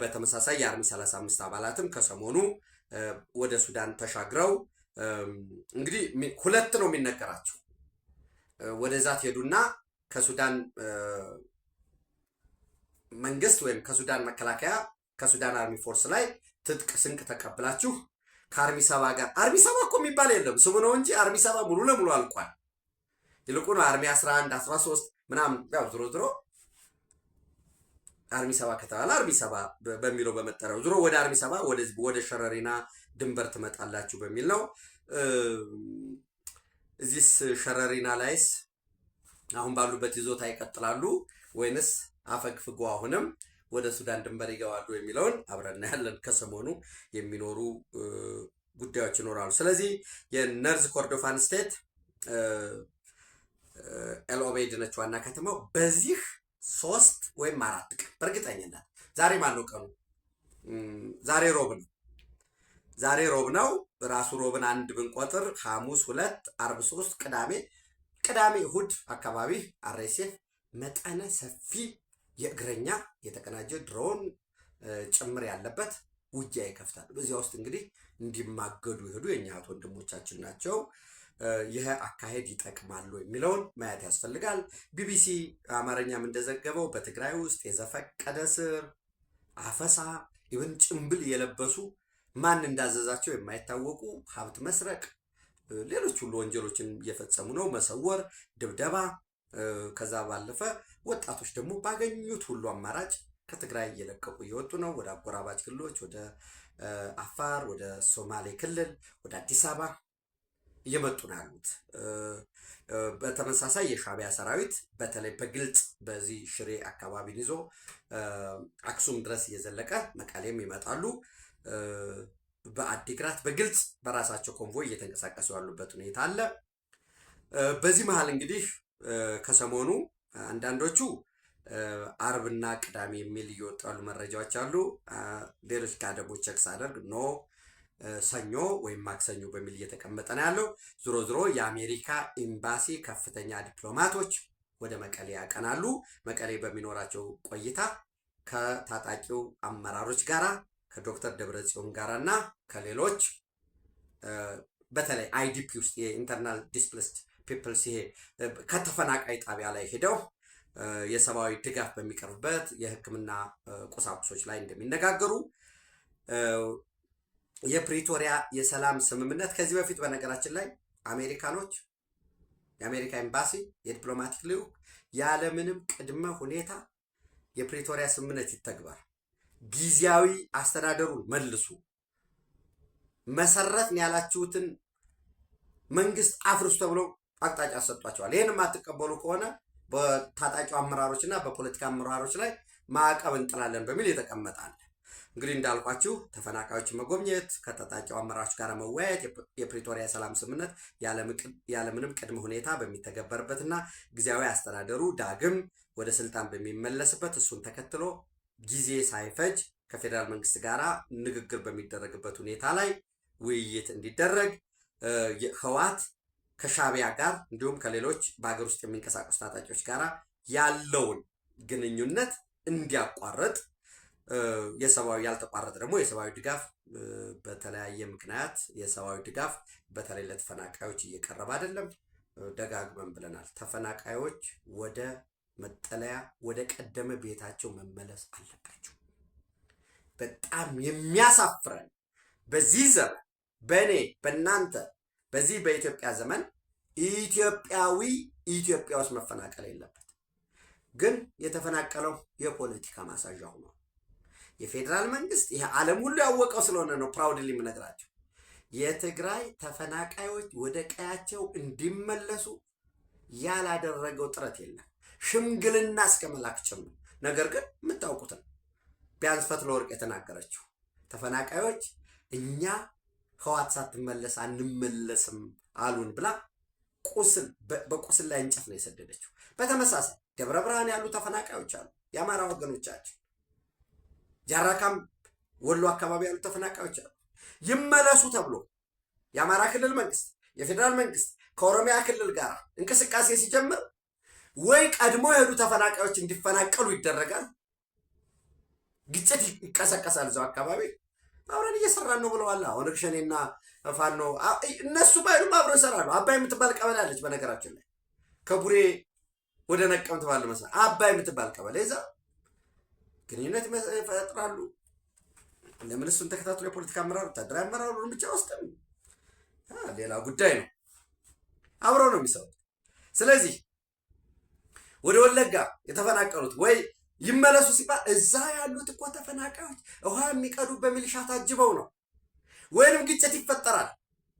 በተመሳሳይ የአርሚ 35 አባላትም ከሰሞኑ ወደ ሱዳን ተሻግረው እንግዲህ ሁለት ነው የሚነገራቸው። ወደዛ ትሄዱና ከሱዳን መንግስት ወይም ከሱዳን መከላከያ ከሱዳን አርሚ ፎርስ ላይ ትጥቅ ስንቅ ተቀብላችሁ ከአርሚ ሰባ ጋር አርሚ ሰባ እኮ የሚባል የለም ስሙ ነው እንጂ አርሚ ሰባ ሙሉ ለሙሉ አልቋል። ይልቁኑ አርሚ 11 13 ምናምን ያው ዝሮ አርሚ ሰባ ከተባለ አርሚ ሰባ በሚለው በመጠሪያው ዙሮ ወደ አርሚ ሰባ ወደ ሸረሪና ድንበር ትመጣላችሁ በሚል ነው። እዚህስ ሸረሪና ላይስ አሁን ባሉበት ይዞታ ይቀጥላሉ ወይንስ አፈግፍጎ አሁንም ወደ ሱዳን ድንበር ይገባሉ የሚለውን አብረን እናያለን። ከሰሞኑ የሚኖሩ ጉዳዮች ይኖራሉ። ስለዚህ የነርዝ ኮርዶፋን ስቴት ኤልኦቤድ ነች ዋና ከተማው። በዚህ 3 ወይም 4 ቀን በእርግጠኝነት ዛሬ ማነው ቀኑ? ዛሬ ሮብ ነው። ዛሬ ሮብ ነው። ራሱ ሮብን 1 ብንቆጥር ሐሙስ 2፣ አርብ 3፣ ቅዳሜ እሁድ አካባቢ አርኤስኤፍ መጠነ ሰፊ የእግረኛ የተቀናጀ ድሮን ጭምር ያለበት ውጊያ ይከፍታል። በዚያ ውስጥ እንግዲህ እንዲማገዱ ይሄዱ የኛ ወንድሞቻችን ናቸው። ይህ አካሄድ ይጠቅማሉ የሚለውን ማየት ያስፈልጋል። ቢቢሲ አማርኛም እንደዘገበው በትግራይ ውስጥ የዘፈቀደ ስር፣ አፈሳ፣ ኢብን ጭምብል የለበሱ ማን እንዳዘዛቸው የማይታወቁ ሀብት መስረቅ፣ ሌሎች ሁሉ ወንጀሎችን እየፈጸሙ ነው። መሰወር፣ ድብደባ። ከዛ ባለፈ ወጣቶች ደግሞ ባገኙት ሁሉ አማራጭ ከትግራይ እየለቀቁ እየወጡ ነው። ወደ አጎራባች ክልሎች፣ ወደ አፋር፣ ወደ ሶማሌ ክልል፣ ወደ አዲስ አበባ እየመጡ ነው ያሉት። በተመሳሳይ የሻዕቢያ ሰራዊት በተለይ በግልጽ በዚህ ሽሬ አካባቢን ይዞ አክሱም ድረስ እየዘለቀ መቀሌም ይመጣሉ። በአዲግራት በግልጽ በራሳቸው ኮንቮይ እየተንቀሳቀሱ ያሉበት ሁኔታ አለ። በዚህ መሀል እንግዲህ ከሰሞኑ አንዳንዶቹ አርብና ቅዳሜ የሚል እየወጡ ያሉ መረጃዎች አሉ። ሌሎች ጋር ደግሞ ቸክ ሳደርግ ኖ ሰኞ ወይም ማክሰኞ በሚል እየተቀመጠ ነው ያለው። ዞሮ ዞሮ የአሜሪካ ኤምባሲ ከፍተኛ ዲፕሎማቶች ወደ መቀሌ ያቀናሉ። መቀሌ በሚኖራቸው ቆይታ ከታጣቂው አመራሮች ጋራ ከዶክተር ደብረጽዮን ጋራ እና ከሌሎች በተለይ አይዲፒ ውስጥ የኢንተርናል ዲስፕሌስድ ፒፕልስ ይሄ ከተፈናቃይ ጣቢያ ላይ ሄደው የሰብአዊ ድጋፍ በሚቀርብበት የሕክምና ቁሳቁሶች ላይ እንደሚነጋገሩ የፕሪቶሪያ የሰላም ስምምነት ከዚህ በፊት በነገራችን ላይ አሜሪካኖች የአሜሪካ ኤምባሲ የዲፕሎማቲክ ልዑክ ያለምንም ቅድመ ሁኔታ የፕሪቶሪያ ስምምነት ይተግበር፣ ጊዜያዊ አስተዳደሩን መልሱ፣ መሰረት ያላችሁትን መንግስት አፍርሱ ተብሎ አቅጣጫ ሰጥቷቸዋል። ይህን የማትቀበሉ ከሆነ በታጣቂው አመራሮች እና በፖለቲካ አመራሮች ላይ ማዕቀብ እንጥላለን በሚል የተቀመጣል። እንግዲህ እንዳልኳችሁ ተፈናቃዮች መጎብኘት፣ ከታጣቂው አመራሮች ጋር መወያየት፣ የፕሪቶሪያ የሰላም ስምምነት ያለምንም ቅድመ ሁኔታ በሚተገበርበትና ጊዜያዊ አስተዳደሩ ዳግም ወደ ስልጣን በሚመለስበት እሱን ተከትሎ ጊዜ ሳይፈጅ ከፌዴራል መንግስት ጋር ንግግር በሚደረግበት ሁኔታ ላይ ውይይት እንዲደረግ ህወሓት ከሻዕቢያ ጋር እንዲሁም ከሌሎች በሀገር ውስጥ የሚንቀሳቀሱ ታጣቂዎች ጋር ያለውን ግንኙነት እንዲያቋርጥ ያልተቋረጠ ደግሞ የሰብአዊ ድጋፍ በተለያየ ምክንያት የሰብአዊ ድጋፍ በተለይ ለተፈናቃዮች እየቀረበ አይደለም። ደጋግመን ብለናል። ተፈናቃዮች ወደ መጠለያ ወደ ቀደመ ቤታቸው መመለስ አለባቸው። በጣም የሚያሳፍረን በዚህ ዘመን በእኔ በእናንተ በዚህ በኢትዮጵያ ዘመን ኢትዮጵያዊ ኢትዮጵያ ውስጥ መፈናቀል የለበት። ግን የተፈናቀለው የፖለቲካ ማሳዣ ሆኖ የፌዴራል መንግስት ይሄ ዓለም ሁሉ ያወቀው ስለሆነ ነው ፕራውድሊ የምነግራቸው። የትግራይ ተፈናቃዮች ወደ ቀያቸው እንዲመለሱ ያላደረገው ጥረት የለም፣ ሽምግልና እስከ መላክ ጭምር። ነገር ግን የምታውቁትን ቢያንስ ፈትለወርቅ የተናገረችው ተፈናቃዮች እኛ ህወሓት ሳትመለስ አንመለስም አሉን ብላ በቁስል ላይ እንጨት ነው የሰደደችው። በተመሳሳይ ደብረ ብርሃን ያሉ ተፈናቃዮች አሉ፣ የአማራ ወገኖቻችን። ጃራካም ወሎ አካባቢ ያሉ ተፈናቃዮች አሉ። ይመለሱ ተብሎ የአማራ ክልል መንግስት የፌዴራል መንግስት ከኦሮሚያ ክልል ጋር እንቅስቃሴ ሲጀምር ወይ ቀድሞ የሄዱ ተፈናቃዮች እንዲፈናቀሉ ይደረጋል፣ ግጭት ይቀሰቀሳል እዛው አካባቢ። አብረን እየሰራን ነው ብለዋል። ኦነግ ሸኔና ፋኖ እነሱ ባይሉም አብረን ይሰራሉ። አባይ የምትባል ቀበሌ አለች። በነገራችን ላይ ከቡሬ ወደ ነቀምት ባለ መስመር አባይ የምትባል ቀበሌ እዛ ግንኙነት ይፈጥራሉ። ለምን እሱን ተከታትሎ የፖለቲካ አመራር ወታደራዊ አመራሩ እርምጃ ወስደም ሌላ ጉዳይ ነው። አብረው ነው የሚሰሩት። ስለዚህ ወደ ወለጋ የተፈናቀሉት ወይ ይመለሱ ሲባል እዛ ያሉት እኮ ተፈናቃዮች ውሃ የሚቀዱ በሚሊሻ ታጅበው ነው። ወይንም ግጭት ይፈጠራል።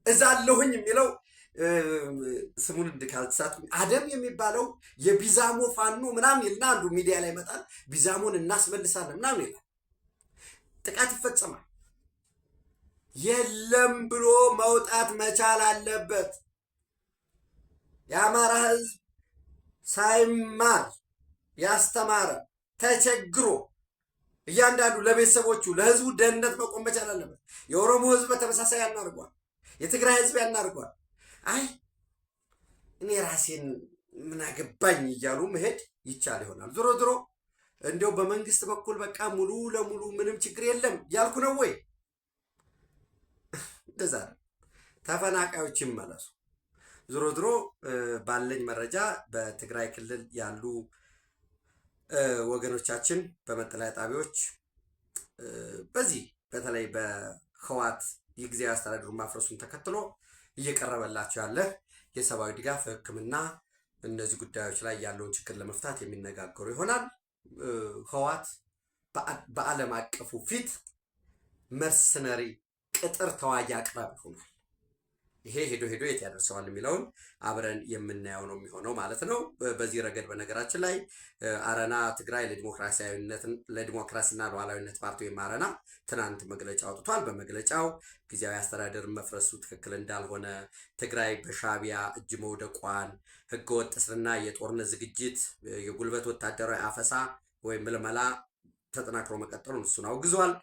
እዛ አለሁኝ የሚለው ስሙን ካልተሳት አደም የሚባለው የቢዛሞ ፋኖ ምናምን ይልና አንዱ ሚዲያ ላይ ይመጣል። ቢዛሞን እናስመልሳለን ምናምን ይላል። ጥቃት ይፈጸማል። የለም ብሎ መውጣት መቻል አለበት። የአማራ ህዝብ ሳይማር ያስተማረ ተቸግሮ እያንዳንዱ ለቤተሰቦቹ ለህዝቡ ደህንነት መቆም መቻል አለበት። የኦሮሞ ህዝብ በተመሳሳይ ያናርጓል። የትግራይ ህዝብ ያናርጓል። አይ እኔ ራሴን ምን አገባኝ እያሉ መሄድ ይቻል ይሆናል። ዞሮ ዞሮ እንዲያው በመንግስት በኩል በቃ ሙሉ ለሙሉ ምንም ችግር የለም ያልኩ ነው ወይ? እንደዛ ተፈናቃዮች ይመለሱ። ዞሮ ዞሮ ባለኝ መረጃ በትግራይ ክልል ያሉ ወገኖቻችን በመጠለያ ጣቢያዎች በዚህ በተለይ በህወሓት የጊዜያዊ አስተዳደሩ ማፍረሱን ተከትሎ እየቀረበላቸው ያለ የሰብአዊ ድጋፍ፣ ሕክምና እነዚህ ጉዳዮች ላይ ያለውን ችግር ለመፍታት የሚነጋገሩ ይሆናል። ህወሓት በዓለም አቀፉ ፊት መርሰነሪ ቅጥር ተዋጊ አቅራቢ ሆኗል። ይሄ ሄዶ የት ያደርሰዋል የሚለውን አብረን የምናየው ነው የሚሆነው ማለት ነው። በዚህ ረገድ በነገራችን ላይ አረና ትግራይ ለዲሞክራሲና ሉዓላዊነት ፓርቲ ወይም አረና ትናንት መግለጫ አውጥቷል። በመግለጫው ጊዜያዊ አስተዳደር መፍረሱ ትክክል እንዳልሆነ፣ ትግራይ በሻዕቢያ እጅ መውደቋን፣ ህገወጥ እስርና የጦርነት ዝግጅት፣ የጉልበት ወታደራዊ አፈሳ ወይም ምልመላ ተጠናክሮ መቀጠሉን እሱን አውግዟል።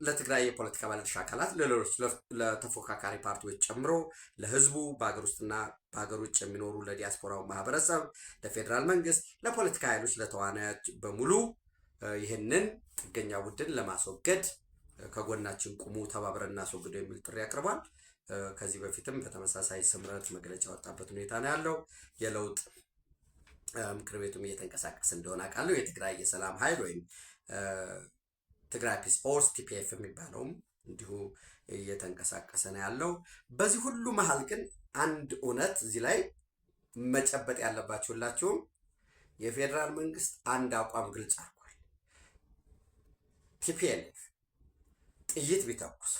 ለትግራይ የፖለቲካ ባለድርሻ አካላት፣ ለሌሎች ለተፎካካሪ ፓርቲዎች ጨምሮ ለህዝቡ በሀገር ውስጥና በሀገር ውጭ የሚኖሩ ለዲያስፖራው ማህበረሰብ፣ ለፌዴራል መንግስት፣ ለፖለቲካ ኃይሎች፣ ለተዋናዮች በሙሉ ይህንን ጥገኛ ቡድን ለማስወገድ ከጎናችን ቁሙ፣ ተባብረን እናስወግደው የሚል ጥሪ አቅርቧል። ከዚህ በፊትም በተመሳሳይ ስምረት መግለጫ ወጣበት ሁኔታ ነው ያለው። የለውጥ ምክር ቤቱም እየተንቀሳቀስ እንደሆነ አውቃለሁ። የትግራይ የሰላም ኃይል ወይም ትግራይ ፒስ ፎርስ ቲፒኤፍ የሚባለውም እንዲሁ እየተንቀሳቀሰ ነው ያለው። በዚህ ሁሉ መሀል ግን አንድ እውነት እዚህ ላይ መጨበጥ ያለባችሁ ሁላችሁም፣ የፌዴራል መንግስት አንድ አቋም ግልጽ አድርጓል። ቲፒኤልኤፍ ጥይት ቢተኩስ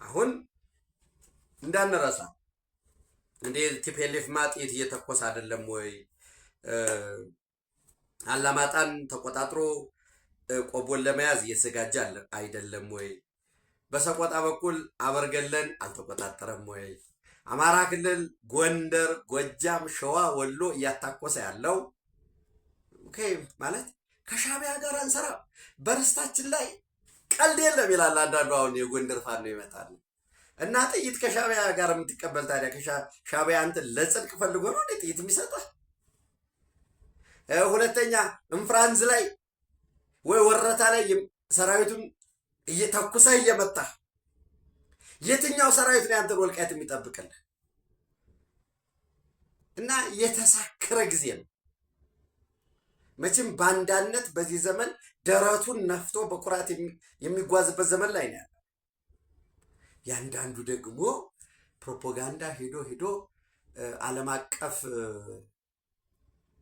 አሁን እንዳንረሳ እንዴ ቲፒኤልኤፍ ጥይት እየተኮሰ አይደለም ወይ? አላማጣን ተቆጣጥሮ ቆቦን ለመያዝ እየተዘጋጀ አይደለም ወይ? በሰቆጣ በኩል አበርገለን አልተቆጣጠረም ወይ? አማራ ክልል ጎንደር፣ ጎጃም፣ ሸዋ፣ ወሎ እያታኮሰ ያለው ኦኬ ማለት ከሻዕቢያ ጋር አንሰራ በርስታችን ላይ ቀልድ የለም ይላል አንዳንዱ። አሁን የጎንደር ፋኖ ይመጣል እና ጥይት ከሻዕቢያ ጋር የምትቀበል ታዲያ ከሻዕቢያ አንተ ለጽድቅ ፈልጎ ነው እንዴ ጥይት የሚሰጠህ? ሁለተኛ እንፍራንዝ ላይ ወይ ወረታ ላይ ሰራዊቱን እየተኩሰ እየመታ የትኛው ሰራዊት ነው ያንተን ወልቃይት የሚጠብቅልህ? እና የተሳከረ ጊዜ ነው መቼም ባንዳነት በዚህ ዘመን ደረቱን ነፍቶ በኩራት የሚጓዝበት ዘመን ላይ ነው ያለው። ያንዳንዱ ደግሞ ፕሮፓጋንዳ ሄዶ ዓለም አቀፍ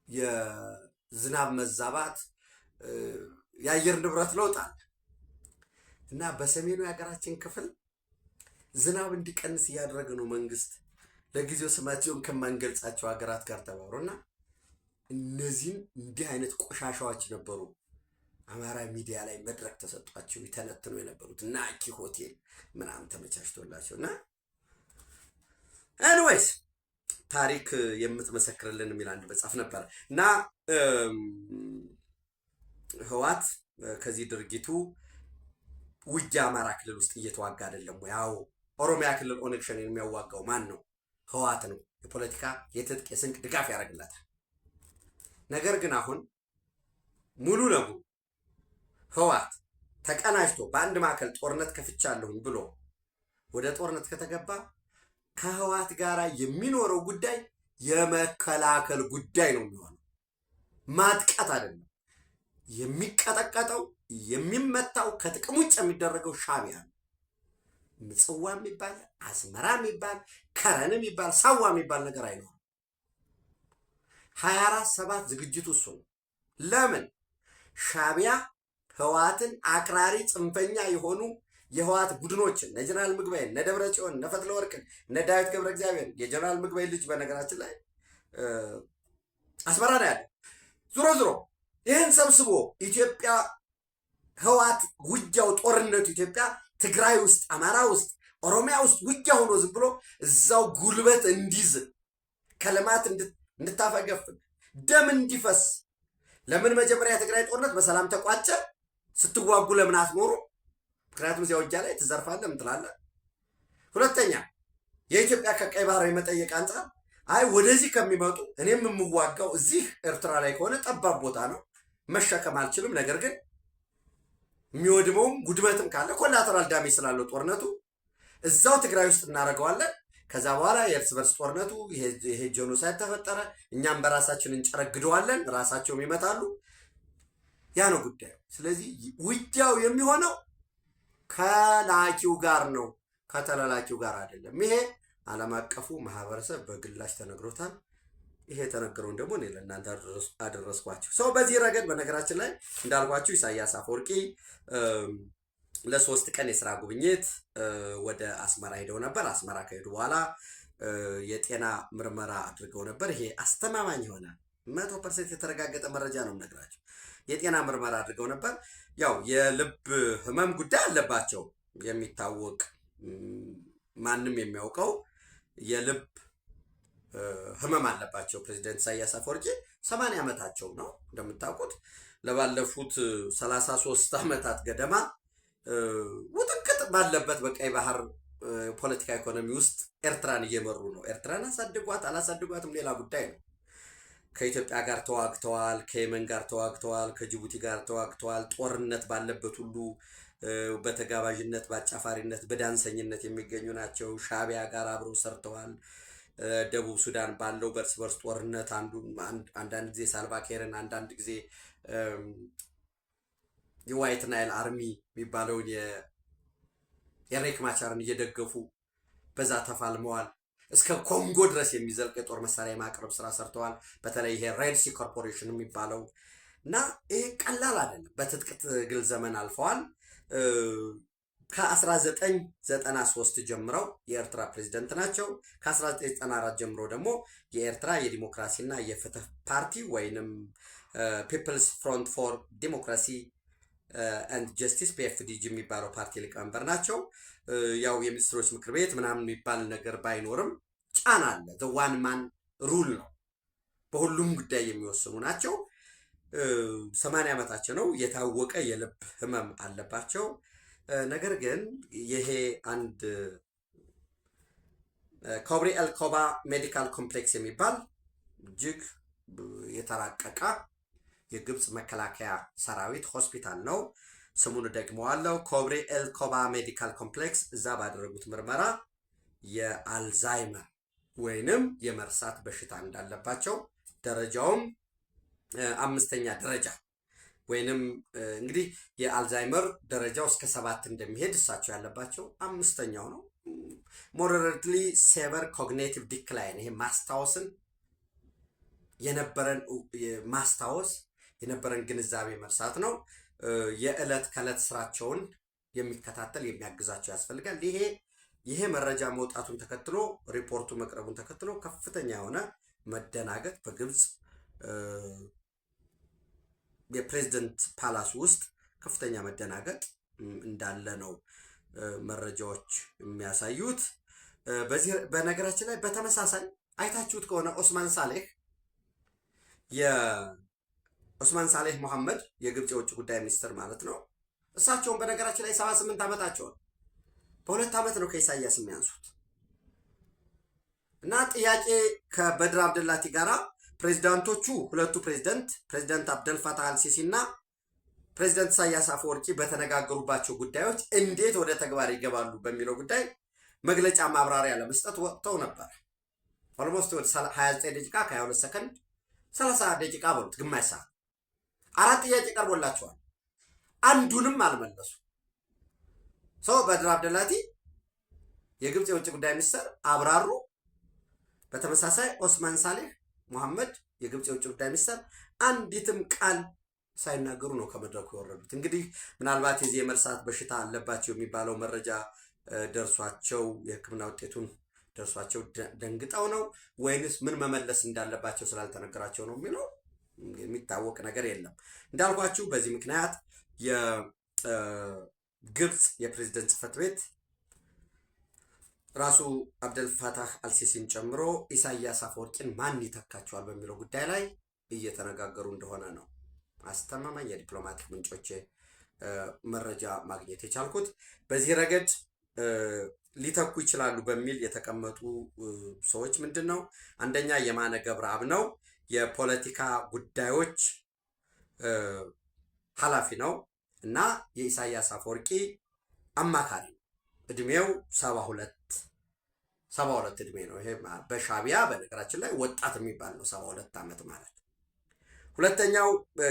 የዝናብ መዛባት የአየር ንብረት ለውጥ አለ እና በሰሜኑ የሀገራችን ክፍል ዝናብ እንዲቀንስ እያደረገ ነው መንግስት ለጊዜው ስማቸውን ከማንገልጻቸው ሀገራት ጋር ተባብሮና እነዚህም እንዲህ አይነት ቆሻሻዎች ነበሩ አማራ ሚዲያ ላይ መድረክ ተሰጧቸው ይተነትኑ የነበሩት እና አኪ ሆቴል ምናምን ተመቻችቶላቸው እና ኤኒዌይስ ታሪክ የምትመሰክርልን የሚል አንድ መጽሐፍ ነበር እና ህወሓት ከዚህ ድርጊቱ ውጊያ አማራ ክልል ውስጥ እየተዋጋ አይደለም ወይ? ያው ኦሮሚያ ክልል ኦነግ ሸኔን የሚያዋጋው ማን ነው? ህወሓት ነው። የፖለቲካ የትጥቅ የስንቅ ድጋፍ ያደርግላታል። ነገር ግን አሁን ሙሉ ለሙሉ ህወሓት ተቀናጅቶ በአንድ ማዕከል ጦርነት ከፍቻለሁኝ ብሎ ወደ ጦርነት ከተገባ ከህወሓት ጋር የሚኖረው ጉዳይ የመከላከል ጉዳይ ነው የሚሆነው፣ ማጥቃት አይደለም። የሚቀጠቀጠው የሚመታው ከጥቅም ውጭ የሚደረገው ሻዕቢያ ነው። ምጽዋ የሚባል አስመራ የሚባል ከረን የሚባል ሳዋ የሚባል ነገር አይኖርም። 24/7 ዝግጅቱ እሱ ነው። ለምን ሻዕቢያ ህወሓትን አክራሪ ጽንፈኛ የሆኑ የህወሓት ቡድኖችን እነ ጀነራል ምግበይን እነ ደብረጽዮን እነ ፈትለወርቅን እነ ዳዊት ገብረ እግዚአብሔር የጀነራል ምግበይ ልጅ በነገራችን ላይ አስመራ ነው ያለው። ዞሮ ዞሮ ይህን ሰብስቦ ኢትዮጵያ ህወሓት ውጊያው ጦርነቱ ኢትዮጵያ ትግራይ ውስጥ አማራ ውስጥ ኦሮሚያ ውስጥ ውጊያ ሆኖ ዝም ብሎ እዛው ጉልበት እንዲዝ ከልማት እንድታፈገፍግ ደም እንዲፈስ ለምን መጀመሪያ የትግራይ ጦርነት በሰላም ተቋጨ? ስትዋጉ ለምን አትኖሩ? ምክንያቱም እዚያ ውጊያ ላይ ትዘርፋለህ ምን ትላለህ? ሁለተኛ የኢትዮጵያ ከቀይ ባህር የመጠየቅ አንጻር አይ ወደዚህ ከሚመጡ እኔም የምዋጋው እዚህ ኤርትራ ላይ ከሆነ ጠባብ ቦታ ነው መሸከም አልችልም። ነገር ግን የሚወድመውም ጉድመትም ካለ ኮላተራል ዳሜጅ ስላለው ጦርነቱ እዛው ትግራይ ውስጥ እናደርገዋለን። ከዛ በኋላ የእርስ በርስ ጦርነቱ ይሄ ጄኖሳይድ ተፈጠረ፣ እኛም በራሳችን እንጨረግደዋለን፣ ራሳቸውም ይመታሉ። ያ ነው ጉዳዩ። ስለዚህ ውጊያው የሚሆነው ከላኪው ጋር ነው፣ ከተላላኪው ጋር አይደለም። ይሄ ዓለም አቀፉ ማህበረሰብ በግላጭ ተነግሮታል። ይሄ የተነገረውን ደግሞ እኔ ለእናንተ አደረስኳቸው። ሰው በዚህ ረገድ በነገራችን ላይ እንዳልኳችሁ ኢሳያስ አፈወርቂ ለ3 ቀን የስራ ጉብኝት ወደ አስመራ ሄደው ነበር። አስመራ ከሄዱ በኋላ የጤና ምርመራ አድርገው ነበር። ይሄ አስተማማኝ የሆነ 100% የተረጋገጠ መረጃ ነው የምነግራቸው። የጤና ምርመራ አድርገው ነበር። ያው የልብ ህመም ጉዳይ አለባቸው የሚታወቅ ማንም የሚያውቀው የልብ ህመም አለባቸው። ፕሬዚደንት ኢሳያስ አፈወርቂ 80 ዓመታቸው ነው እንደምታውቁት። ለባለፉት 33 ዓመታት ገደማ ውጥንቅጥ ባለበት በቀይ ባህር ፖለቲካ ኢኮኖሚ ውስጥ ኤርትራን እየመሩ ነው። ኤርትራን አሳድጓት አላሳድጓትም ሌላ ጉዳይ ነው። ከኢትዮጵያ ጋር ተዋግተዋል፣ ከየመን ጋር ተዋግተዋል፣ ከጅቡቲ ጋር ተዋግተዋል። ጦርነት ባለበት ሁሉ በተጋባዥነት በአጫፋሪነት በዳንሰኝነት የሚገኙ ናቸው። ሻዕቢያ ጋር አብረው ሰርተዋል። ደቡብ ሱዳን ባለው በርስ በርስ ጦርነት አንዳንድ ጊዜ ሳልቫኪርን አንዳንድ ጊዜ የዋይት ናይል አርሚ የሚባለውን የሬክ ማቻርን እየደገፉ በዛ ተፋልመዋል። እስከ ኮንጎ ድረስ የሚዘልቅ የጦር መሳሪያ የማቅረብ ስራ ሰርተዋል። በተለይ ይሄ ሬድ ሲ ኮርፖሬሽን የሚባለው እና ይሄ ቀላል አይደለም። በትጥቅ ትግል ዘመን አልፈዋል። ከ1993 ጀምረው የኤርትራ ፕሬዝደንት ናቸው። ከ1994 ጀምሮ ደግሞ የኤርትራ የዲሞክራሲና የፍትህ ፓርቲ ወይንም ፒፕልስ ፍሮንት ፎር ዲሞክራሲ ኤንድ ጀስቲስ ፒኤፍዲጂ የሚባለው ፓርቲ ሊቀመንበር ናቸው። ያው የሚኒስትሮች ምክር ቤት ምናምን የሚባል ነገር ባይኖርም ጫና አለ። ዋን ማን ሩል ነው። በሁሉም ጉዳይ የሚወስኑ ናቸው። 80 ዓመታቸው ነው። የታወቀ የልብ ህመም አለባቸው። ነገር ግን ይሄ አንድ ኮብሪ ኤልኮባ ሜዲካል ኮምፕሌክስ የሚባል እጅግ የተራቀቀ የግብፅ መከላከያ ሰራዊት ሆስፒታል ነው። ስሙን ደግመዋለሁ። ኮብሪ ኤልኮባ ሜዲካል ኮምፕሌክስ እዛ ባደረጉት ምርመራ የአልዛይመር ወይንም የመርሳት በሽታ እንዳለባቸው ደረጃውም 5ኛ ደረጃ ወይንም እንግዲህ የአልዛይመር ደረጃው እስከ 7 እንደሚሄድ እሳቸው ያለባቸው 5ኛው ነው። ሞደሬትሊ ሴቨር ኮግኒቲቭ ዲክላይን ይሄ ማስታወስን ማስታወስ የነበረን ግንዛቤ መርሳት ነው። የዕለት ከዕለት ስራቸውን የሚከታተል የሚያግዛቸው ያስፈልጋል። ይሄ መረጃ መውጣቱን ተከትሎ ሪፖርቱ መቅረቡን ተከትሎ ከፍተኛ የሆነ መደናገጥ በግብፅ የፕሬዝደንት ፓላስ ውስጥ ከፍተኛ መደናገጥ እንዳለ ነው መረጃዎች የሚያሳዩት። በነገራችን ላይ በተመሳሳይ አይታችሁት ከሆነ ኦስማን ሳሌህ መሐመድ የግብፅ የውጭ ጉዳይ ሚኒስትር ማለት ነው። እሳቸውን በነገራችን ላይ 78 ዓመታቸውን በ2 ዓመት ነው ከኢሳያስ የሚያንሱት እና ጥያቄ ከበድር አብደላቲ ጋራ ፕሬዝዳንቶቹ ሁለቱ ፕሬዝዳንት አብደል ፋታህ አልሲሲ እና ፕሬዝዳንት ኢሳያስ አፈወርቂ በተነጋገሩባቸው ጉዳዮች እንዴት ወደ ተግባር ይገባሉ በሚለው ጉዳይ መግለጫ ማብራሪያ ለመስጠት ወጥተው ነበር። ኦልሞስት ወደ 29 ደቂቃ ከ22 ሰከንድ 30 ደቂቃ በሉት ግማሽ ሰዓት 4 ጥያቄ ቀርቦላቸዋል። አንዱንም አልመለሱ። በድር አብደላቲ የግብፅ የውጭ ጉዳይ ሚኒስትር አብራሩ። በተመሳሳይ ኦስማን ሳሌህ መሐመድ የግብፅ የውጭ ጉዳይ ሚኒስትር አንዲትም ቃል ሳይናገሩ ነው ከመድረኩ የወረዱት። እንግዲህ ምናልባት የዚህ የመርሳት በሽታ አለባቸው የሚባለው መረጃ ደርሷቸው የሕክምና ውጤቱን ደርሷቸው ደንግጠው ነው ወይንስ ምን መመለስ እንዳለባቸው ስላልተነገራቸው ነው የሚለው የሚታወቅ ነገር የለም። እንዳልኳችሁ በዚህ ምክንያት የግብፅ የፕሬዝደንት ጽህፈት ቤት ራሱ አብደልፋታህ አልሲሲን ጨምሮ ኢሳያስ አፈወርቂን ማን ይተካቸዋል በሚለው ጉዳይ ላይ እየተነጋገሩ እንደሆነ ነው አስተማማኝ የዲፕሎማቲክ ምንጮች መረጃ ማግኘት የቻልኩት። በዚህ ረገድ ሊተኩ ይችላሉ በሚል የተቀመጡ ሰዎች ምንድን ነው? አንደኛ የማነ ገብረአብ ነው። የፖለቲካ ጉዳዮች ኃላፊ ነው እና የኢሳያስ አፈወርቂ አማካሪ ነው። እድሜው 72 እድሜ ነው። ይሄ በሻቢያ በነገራችን ላይ ወጣት የሚባል ነው 72 ዓመት ማለት። ሁለተኛው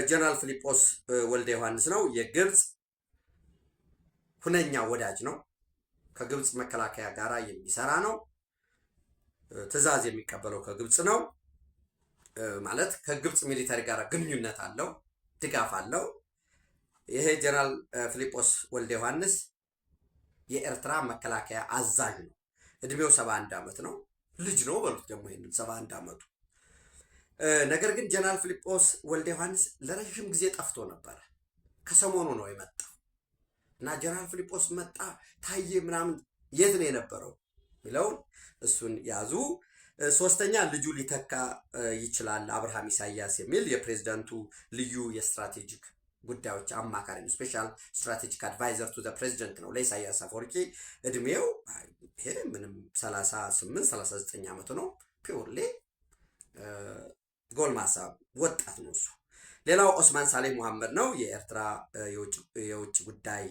ጀነራል ፊሊጶስ ወልደ ዮሐንስ ነው። የግብፅ ሁነኛ ወዳጅ ነው። ከግብፅ መከላከያ ጋር የሚሰራ ነው። ትዕዛዝ የሚቀበለው ከግብፅ ነው ማለት ከግብፅ ሚሊተሪ ጋር ግንኙነት አለው፣ ድጋፍ አለው። ይሄ ጀነራል ፊሊጶስ ወልደ ዮሐንስ የኤርትራ መከላከያ አዛዥ ነው። እድሜው 71 ዓመት ነው። ልጅ ነው በሉት ደግሞ ይሄንን 71 ዓመቱ። ነገር ግን ጀነራል ፊሊጶስ ወልደ ዮሐንስ ለረጅም ጊዜ ጠፍቶ ነበረ። ከሰሞኑ ነው የመጣው እና ጀነራል ፊሊጶስ መጣ ታየ ምናምን የት ነው የነበረው የሚለውን እሱን ያዙ። ሶስተኛ ልጁ ሊተካ ይችላል አብርሃም ኢሳያስ የሚል የፕሬዝዳንቱ ልዩ የስትራቴጂክ ጉዳዮች አማካሪ ነው። ስፔሻል ስትራቴጂክ አድቫይዘር ቱ ዘ ፕሬዚደንት ነው ለኢሳያስ አፈወርቂ። እድሜው ይሄ ምንም 38-39 ዓመቱ ነው። ፒውርሊ ጎልማሳ ወጣት ነው እሱ። ሌላው ኦስማን ሳሌህ ሙሐመድ ነው። የኤርትራ የውጭ ጉዳይ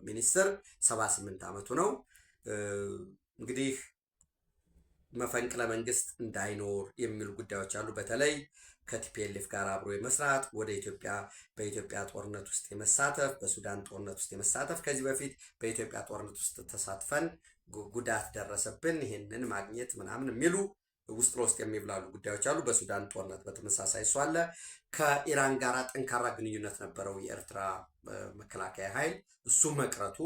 ሚኒስትር 78 ዓመቱ ነው። እንግዲህ መፈንቅለ መንግስት እንዳይኖር የሚሉ ጉዳዮች አሉ። በተለይ ከቲፒኤልኤፍ ጋር አብሮ የመስራት ወደ ኢትዮጵያ በኢትዮጵያ ጦርነት ውስጥ የመሳተፍ በሱዳን ጦርነት ውስጥ የመሳተፍ ከዚህ በፊት በኢትዮጵያ ጦርነት ውስጥ ተሳትፈን ጉዳት ደረሰብን ይሄንን ማግኘት ምናምን የሚሉ ውስጥ ለውስጥ የሚብላሉ ጉዳዮች አሉ። በሱዳን ጦርነት በተመሳሳይ እሱ አለ። ከኢራን ጋር ጠንካራ ግንኙነት ነበረው የኤርትራ መከላከያ ኃይል፣ እሱ መቅረቱ።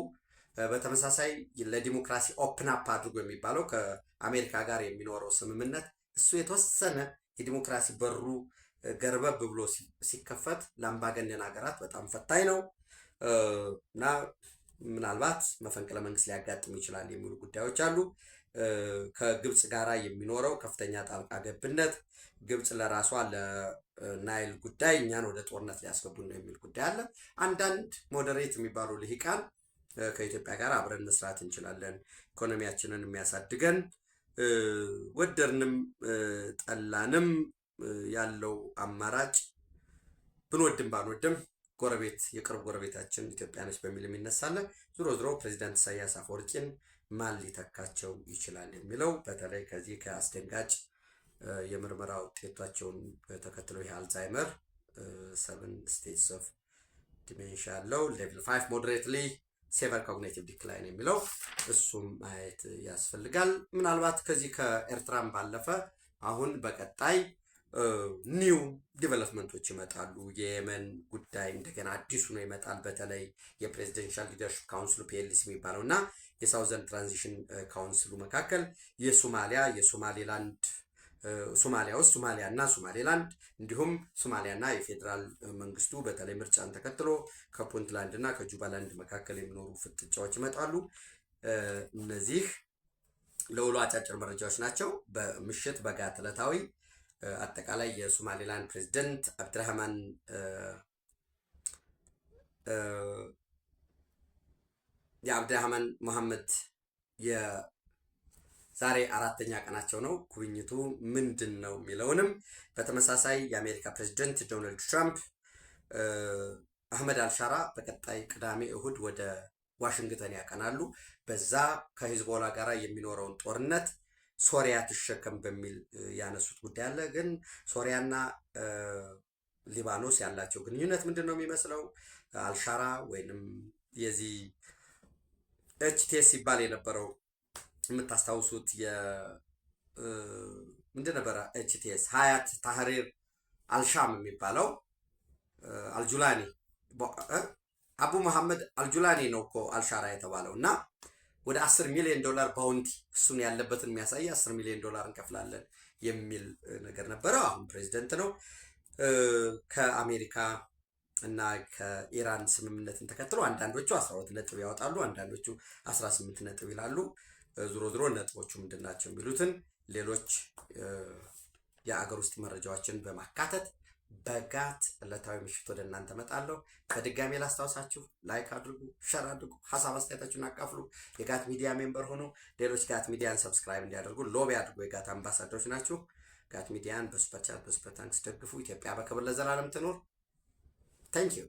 በተመሳሳይ ለዲሞክራሲ ኦፕን አፕ አድርጎ የሚባለው ከአሜሪካ ጋር የሚኖረው ስምምነት እሱ የተወሰነ የዲሞክራሲ በሩ ገርበብ ብሎ ሲከፈት ለአምባገነን ሀገራት በጣም ፈታኝ ነው እና ምናልባት መፈንቅለ መንግስት ሊያጋጥም ይችላል የሚሉ ጉዳዮች አሉ። ከግብፅ ጋራ የሚኖረው ከፍተኛ ጣልቃ ገብነት፣ ግብፅ ለራሷ ለናይል ጉዳይ እኛን ወደ ጦርነት ሊያስገቡን ነው የሚል ጉዳይ አለ። አንዳንድ ሞዴሬት የሚባሉ ልሂቃን ከኢትዮጵያ ጋር አብረን መስራት እንችላለን፣ ኢኮኖሚያችንን የሚያሳድገን ወደርንም ጠላንም ያለው አማራጭ ብንወድም ባንወድም ጎረቤት የቅርብ ጎረቤታችን ኢትዮጵያ ነች በሚል የሚነሳለ። ዞሮ ዞሮ ፕሬዚዳንት ኢሳያስ አፈወርቂን ማን ሊተካቸው ይችላል የሚለው በተለይ ከዚህ ከአስደንጋጭ የምርመራ ውጤቷቸውን ተከትለው ይህ አልዛይመር 7 ስቴጅስ ኦፍ ዲሜንሽያ ያለው ሌቭል 5 ሞዴሬትሊ ሴቨር ኮግኒቲቭ ዲክላይን የሚለው እሱም ማየት ያስፈልጋል። ምናልባት ከዚህ ከኤርትራም ባለፈ አሁን በቀጣይ ኒው ዲቨሎፕመንቶች ይመጣሉ። የየመን ጉዳይ እንደገና አዲሱ ነው ይመጣል። በተለይ የፕሬዚደንሻል ሊደርሽፕ ካውንስሉ ፒኤልሲ የሚባለው እና የሳውዘርን ትራንዚሽን ካውንስሉ መካከል የሶማሌላንድ ሶማሊያ ውስጥ ሶማሊያ እና ሶማሌላንድ እንዲሁም ሶማሊያ እና የፌዴራል መንግስቱ በተለይ ምርጫን ተከትሎ ከፑንትላንድ እና ከጁባላንድ መካከል የሚኖሩ ፍጥጫዎች ይመጣሉ። እነዚህ ለውሎ አጫጭር መረጃዎች ናቸው። በምሽት በጋት ዕለታዊ አጠቃላይ የሶማሌላንድ ፕሬዚደንት አብድራህማን የአብድራህማን መሐመድ ዛሬ 4ኛ ቀናቸው ነው። ጉብኝቱ ምንድን ነው የሚለውንም በተመሳሳይ የአሜሪካ ፕሬዚደንት ዶናልድ ትራምፕ አህመድ አልሻራ በቀጣይ ቅዳሜ እሁድ ወደ ዋሽንግተን ያቀናሉ። በዛ ከሂዝቦላ ጋር የሚኖረውን ጦርነት ሶሪያ ትሸከም በሚል ያነሱት ጉዳይ አለ። ግን ሶሪያና ሊባኖስ ያላቸው ግንኙነት ምንድን ነው የሚመስለው? አልሻራ ወይንም የዚህ ኤችቲኤስ ይባል የነበረው የምታስታውሱት ምንድን ነበረ ኤችቲኤስ ሀያት ታህሪር አልሻም የሚባለው አልጁላኒ አቡ መሐመድ አልጁላኒ ነው እኮ አልሻራ የተባለው እና ወደ 10 ሚሊዮን ዶላር ባውንቲ እሱን ያለበትን የሚያሳይ 10 ሚሊዮን ዶላር እንከፍላለን የሚል ነገር ነበረ። አሁን ፕሬዚደንት ነው። ከአሜሪካ እና ከኢራን ስምምነትን ተከትሎ አንዳንዶቹ 12 ነጥብ ያወጣሉ፣ አንዳንዶቹ 18 ነጥብ ይላሉ። ዞሮ ዞሮ ነጥቦቹ ምንድን ናቸው የሚሉትን ሌሎች የአገር ውስጥ መረጃዎችን በማካተት በጋት ዕለታዊ ምሽት ወደ እናንተ መጣለሁ። በድጋሜ ላስታውሳችሁ፣ ላይክ አድርጉ፣ ሸር አድርጉ፣ ሀሳብ አስተያየታችሁን አካፍሉ። የጋት ሚዲያ ሜምበር ሆኖ ሌሎች ጋት ሚዲያን ሰብስክራይብ እንዲያደርጉ ሎቢ አድርጉ። የጋት አምባሳደሮች ናችሁ። ጋት ሚዲያን በሱፐር ቻት በሱፐር ታንክስ ደግፉ። ኢትዮጵያ በክብር ለዘላለም ትኖር። ታንኪዩ